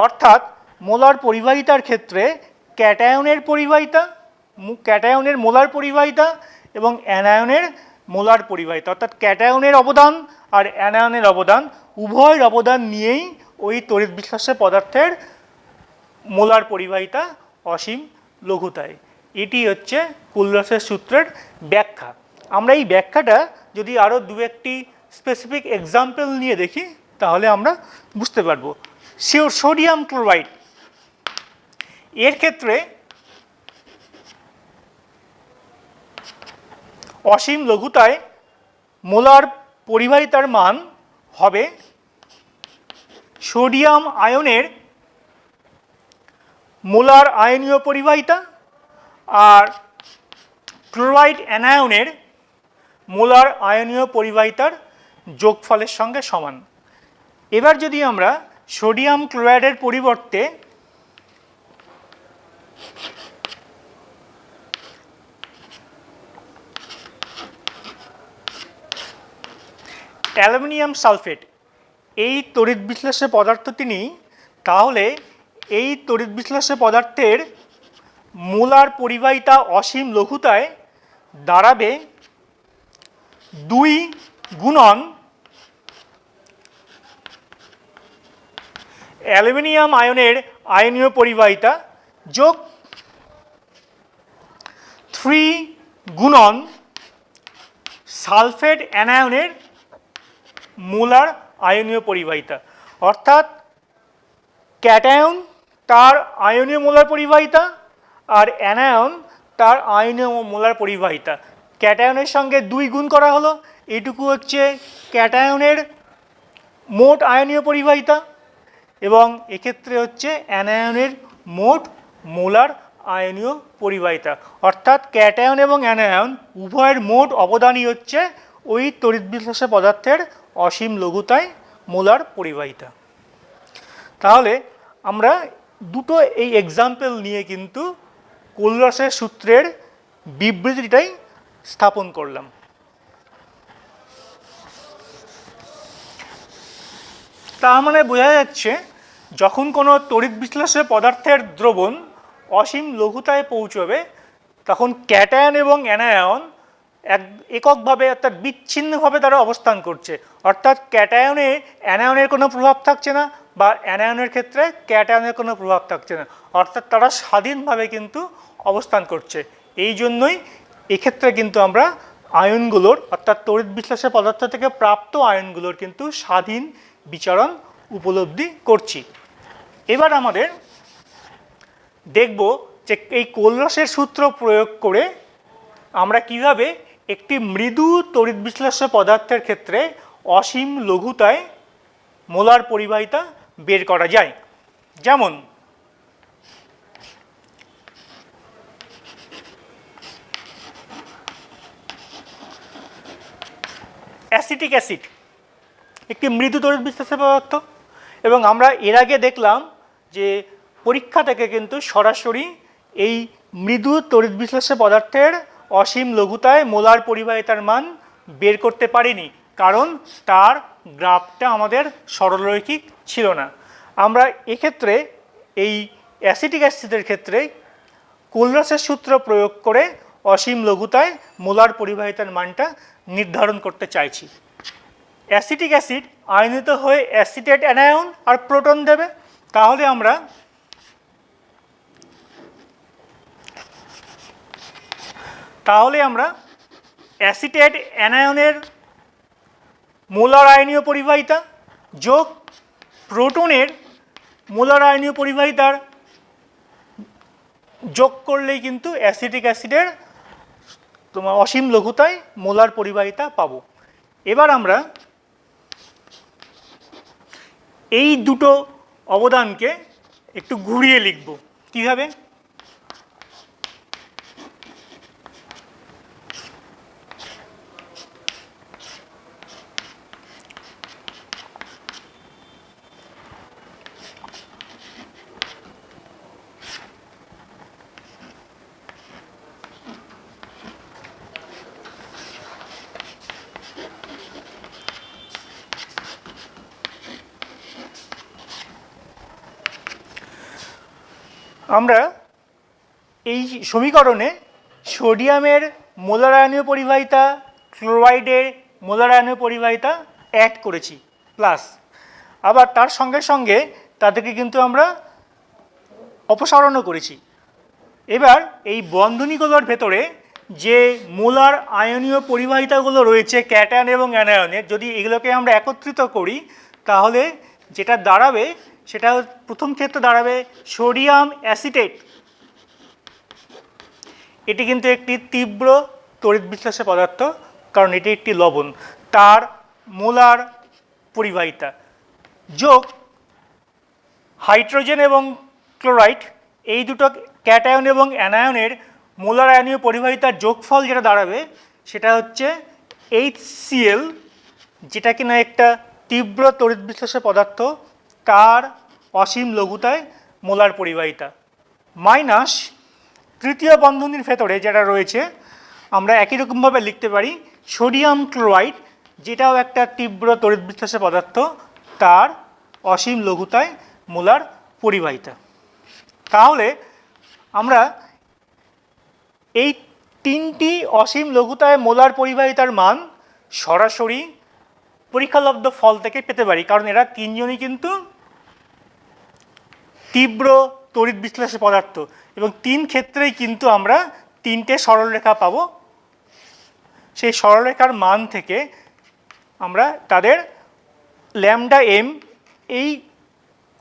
অর্থাৎ মোলার পরিবাহিতার ক্ষেত্রে ক্যাটায়নের পরিবাহিতা, ক্যাটায়নের মোলার পরিবাহিতা এবং অ্যানায়নের মোলার পরিবাহিতা, অর্থাৎ ক্যাটায়নের অবদান আর অ্যানায়নের অবদান উভয়ের অবদান নিয়েই ওই তড়িৎ বিশ্লেষ্য পদার্থের মোলার পরিবাহিতা অসীম লঘুতায়। এটি হচ্ছে কোলরাসের সূত্রের ব্যাখ্যা। আমরা এই ব্যাখ্যাটা যদি আরও দু একটি স্পেসিফিক এক্সাম্পল নিয়ে দেখি তাহলে আমরা বুঝতে পারবো। সোডিয়াম ক্লোরাইড, এর ক্ষেত্রে অসীম লঘুতায় মোলার পরিবাহিতার মান হবে সোডিয়াম আয়নের মোলার আয়নীয় পরিবাহিতা আর ক্লোরাইড অ্যানায়নের মোলার আয়নীয় পরিবাহিতার যোগফলের সঙ্গে সমান। এবার যদি আমরা সোডিয়াম ক্লোরাইডের পরিবর্তে অ্যালুমিনিয়াম সালফেট এই তড়িৎ বিশ্লেষ্য পদার্থটি নিই, তাহলে এই তড়িৎ বিশ্লেষ্য পদার্থের মোলার পরিবাহিতা অসীম লঘুতায় দাঁড়াবে 2 গুণন অ্যালুমিনিয়াম আয়নের আয়নীয় পরিবাহিতা যোগ 3 গুণন সালফেট অ্যানায়নের মোলার আয়নীয় পরিবাহিতা। অর্থাৎ ক্যাটায়ন তার আয়নীয় মোলার পরিবাহিতা আর অ্যানায়ন তার আয়নীয় মোলার পরিবাহিতা, ক্যাটায়নের সঙ্গে 2 গুণ করা হলো, এইটুকু হচ্ছে ক্যাটায়নের মোট আয়নীয় পরিবাহিতা এবং এক্ষেত্রে হচ্ছে অ্যানায়নের মোট মোলার আয়নীয় পরিবাহিতা। অর্থাৎ ক্যাটায়ন এবং অ্যানায়ন উভয়ের মোট অবদানই হচ্ছে ওই তড়িৎ বিশ্লেষ্য পদার্থের অসীম লঘুতায় মোলার পরিবাহিতা। তাহলে আমরা দুটো এই এক্সাম্পল নিয়ে কিন্তু কোলরাসের সূত্রের বিবৃতিটাই স্থাপন করলাম। তার মানে বোঝা যাচ্ছে যখন কোনো তড়িৎ বিশ্লেষ্য পদার্থের দ্রবণ অসীম লঘুতায় পৌঁছবে তখন ক্যাটায়ন এবং অ্যানায়ন এককভাবে অর্থাৎ বিচ্ছিন্নভাবে তারা অবস্থান করছে। অর্থাৎ ক্যাটায়নে অ্যানায়নের কোনো প্রভাব থাকছে না বা অ্যানায়নের ক্ষেত্রে ক্যাটায়নের কোনো প্রভাব থাকছে না, অর্থাৎ তারা স্বাধীনভাবে কিন্তু অবস্থান করছে। এই জন্যই এক্ষেত্রে কিন্তু আমরা আয়নগুলোর অর্থাৎ তড়িৎ বিশ্লেষ্য পদার্থ থেকে প্রাপ্ত আয়নগুলোর কিন্তু স্বাধীন বিচরণ উপলব্ধি করছি। এবার আমাদের দেখব যে এই কোলরাসের সূত্র প্রয়োগ করে আমরা কিভাবে একটি মৃদু তড়িৎ বিশ্লেষ্য পদার্থের ক্ষেত্রে অসীম লঘুতায় মোলার পরিবাহিতা বের করা যায়। যেমন অ্যাসিটিক অ্যাসিড একটি মৃদু তড়িৎ বিশ্লেষ্য পদার্থ, এবং আমরা এর আগে দেখলাম যে পরীক্ষা থেকে কিন্তু সরাসরি এই মৃদু তড়িৎ বিশ্লেষ্য পদার্থের অসীম লঘুতায় মোলার পরিবাহিতার মান বের করতে পারিনি, কারণ তার গ্রাফটা আমাদের সরলরৈখিক ছিল না। আমরা এক্ষেত্রে এই অ্যাসিটিক অ্যাসিডের ক্ষেত্রে কোলরাসের সূত্র প্রয়োগ করে অসীম লঘুতায় মোলার পরিবাহিতার মানটা নির্ধারণ করতে চাইছি। অ্যাসিটিক অ্যাসিড আয়নিত হয়ে অ্যাসিটেট অ্যানায়ন আর প্রোটন দেবে, তাহলে আমরা অ্যাসিটেট অ্যানায়নের মোলার আয়নীয় পরিবাহিতা যোগ প্রোটনের মোলার আয়নীয় পরিবাহিতার যোগ করলেই কিন্তু অ্যাসিটিক অ্যাসিডের তোমার অসীম লঘুতায় মোলার পরিবাহিতা পাবো। এবার আমরা এই দুটো অবদানকে একটু ঘুরিয়ে লিখব। কিভাবে? আমরা এই সমীকরণে সোডিয়ামের মোলার আয়নীয় পরিবাহিতা, ক্লোরাইডের মোলার আয়নীয় পরিবাহিতা অ্যাড করেছি প্লাস, আবার তার সঙ্গে সঙ্গে তাদেরকে কিন্তু আমরা অপসারণও করেছি। এবার এই বন্ধনীগুলোর ভেতরে যে মোলার আয়নীয় পরিবাহিতাগুলো রয়েছে ক্যাটায়ন এবং অ্যানায়নের, যদি এগুলোকে আমরা একত্রিত করি তাহলে যেটা দাঁড়াবে সেটা প্রথম ক্ষেত্রে দাঁড়াবে সোডিয়াম অ্যাসিটেট। এটি কিন্তু একটি তীব্র তড়িৎ বিশ্লেষ্য পদার্থ, কারণ এটি একটি লবণ, তার মোলার পরিবাহিতা যোগ হাইড্রোজেন এবং ক্লোরাইড, এই দুটো ক্যাটায়ন এবং অ্যানায়নের মোলার আয়নীয় পরিবাহিতার যোগফল যেটা দাঁড়াবে সেটা হচ্ছে HCl, যেটা কিনা একটা তীব্র তড়িৎ বিশ্লেষ্য পদার্থ, তার অসীম লঘুতায় মোলার পরিবাহিতা মাইনাস তৃতীয় বন্ধনীর ভেতরে যেটা রয়েছে আমরা একই রকমভাবে লিখতে পারি সোডিয়াম ক্লোরাইড, যেটাও একটা তীব্র তড়িৎ বিশ্লেষ্য পদার্থ, তার অসীম লঘুতায় মোলার পরিবাহিতা। তাহলে আমরা এই তিনটি অসীম লঘুতায় মোলার পরিবাহিতার মান সরাসরি পরীক্ষালব্ধ ফল থেকে পেতে পারি, কারণ এরা তিনজনই কিন্তু তীব্র তড়িৎ বিশ্লেষ্য পদার্থ, এবং তিন ক্ষেত্রেই কিন্তু আমরা তিনটে সরলরেখা পাবো। সেই সরলরেখার মান থেকে আমরা তাদের ল্যামডা এম এই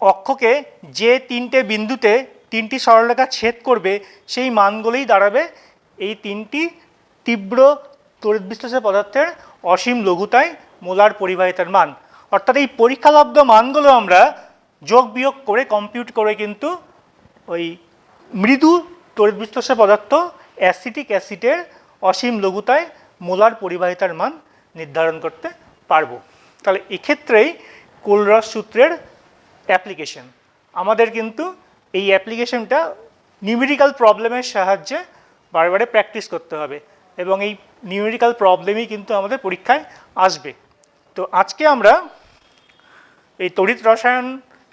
অক্ষকে যে তিনটে বিন্দুতে তিনটি সরলরেখা ছেদ করবে সেই মানগুলোই দাঁড়াবে এই তিনটি তীব্র তড়িৎ বিশ্লেষ্য পদার্থের অসীম লঘুতায় মোলার পরিবাহিতার মান। অর্থাৎ এই পরীক্ষালব্ধ মানগুলো আমরা যোগ বিয়োগ করে কম্পিউট করে কিন্তু ওই মৃদু তড়িৎ বিশ্লেষ্য পদার্থ অ্যাসিটিক অ্যাসিডের অসীম লঘুতায় মোলার পরিবাহিতার মান নির্ধারণ করতে পারবো। তাহলে এক্ষেত্রেই কোলরাস সূত্রের অ্যাপ্লিকেশন, আমাদের কিন্তু এই অ্যাপ্লিকেশনটা নিউমেরিক্যাল প্রবলেমের সাহায্যে বারে প্র্যাকটিস করতে হবে, এবং এই নিউমেরিক্যাল প্রবলেমই কিন্তু আমাদের পরীক্ষায় আসবে। তো আজকে আমরা এই তড়িৎ রসায়ন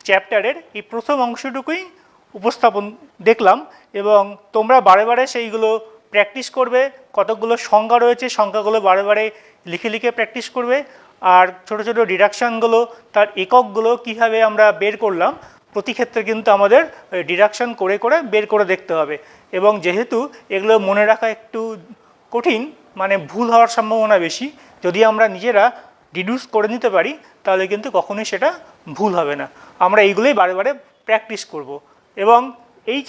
চ্যাপ্টারের এই প্রথম অংশটুকুই উপস্থাপন দেখলাম, এবং তোমরা বারে সেইগুলো প্র্যাকটিস করবে। কতগুলো সংখ্যা রয়েছে, সংখ্যাগুলো বারে লিখে লিখে প্র্যাকটিস করবে, আর ছোট ছোট ডিডাকশানগুলো তার এককগুলো কীভাবে আমরা বের করলাম প্রতি ক্ষেত্রে কিন্তু আমাদের ডিডাকশান করে করে বের করে দেখতে হবে। এবং যেহেতু এগুলো মনে রাখা একটু কঠিন, মানে ভুল হওয়ার সম্ভাবনা বেশি, যদি আমরা নিজেরা ডিডিউস করে নিতে পারি তাহলে কিন্তু কখনোই সেটা ভুল হবে না। আমরা এইগুলোই বারে প্র্যাকটিস করব, এবং এই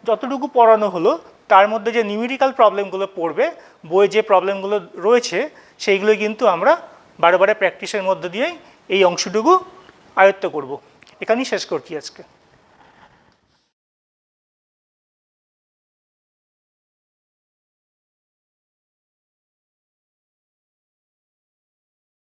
যতটুকু পড়ানো হলো তার মধ্যে যে নিউমেরিক্যাল প্রবলেমগুলো পড়বে, বইয়ে যে প্রবলেমগুলো রয়েছে সেইগুলো কিন্তু আমরা বারে বারে প্র্যাকটিসের মধ্যে দিয়েই এই অংশটুকু আয়ত্ত করব। এখানেই শেষ করছি আজকে।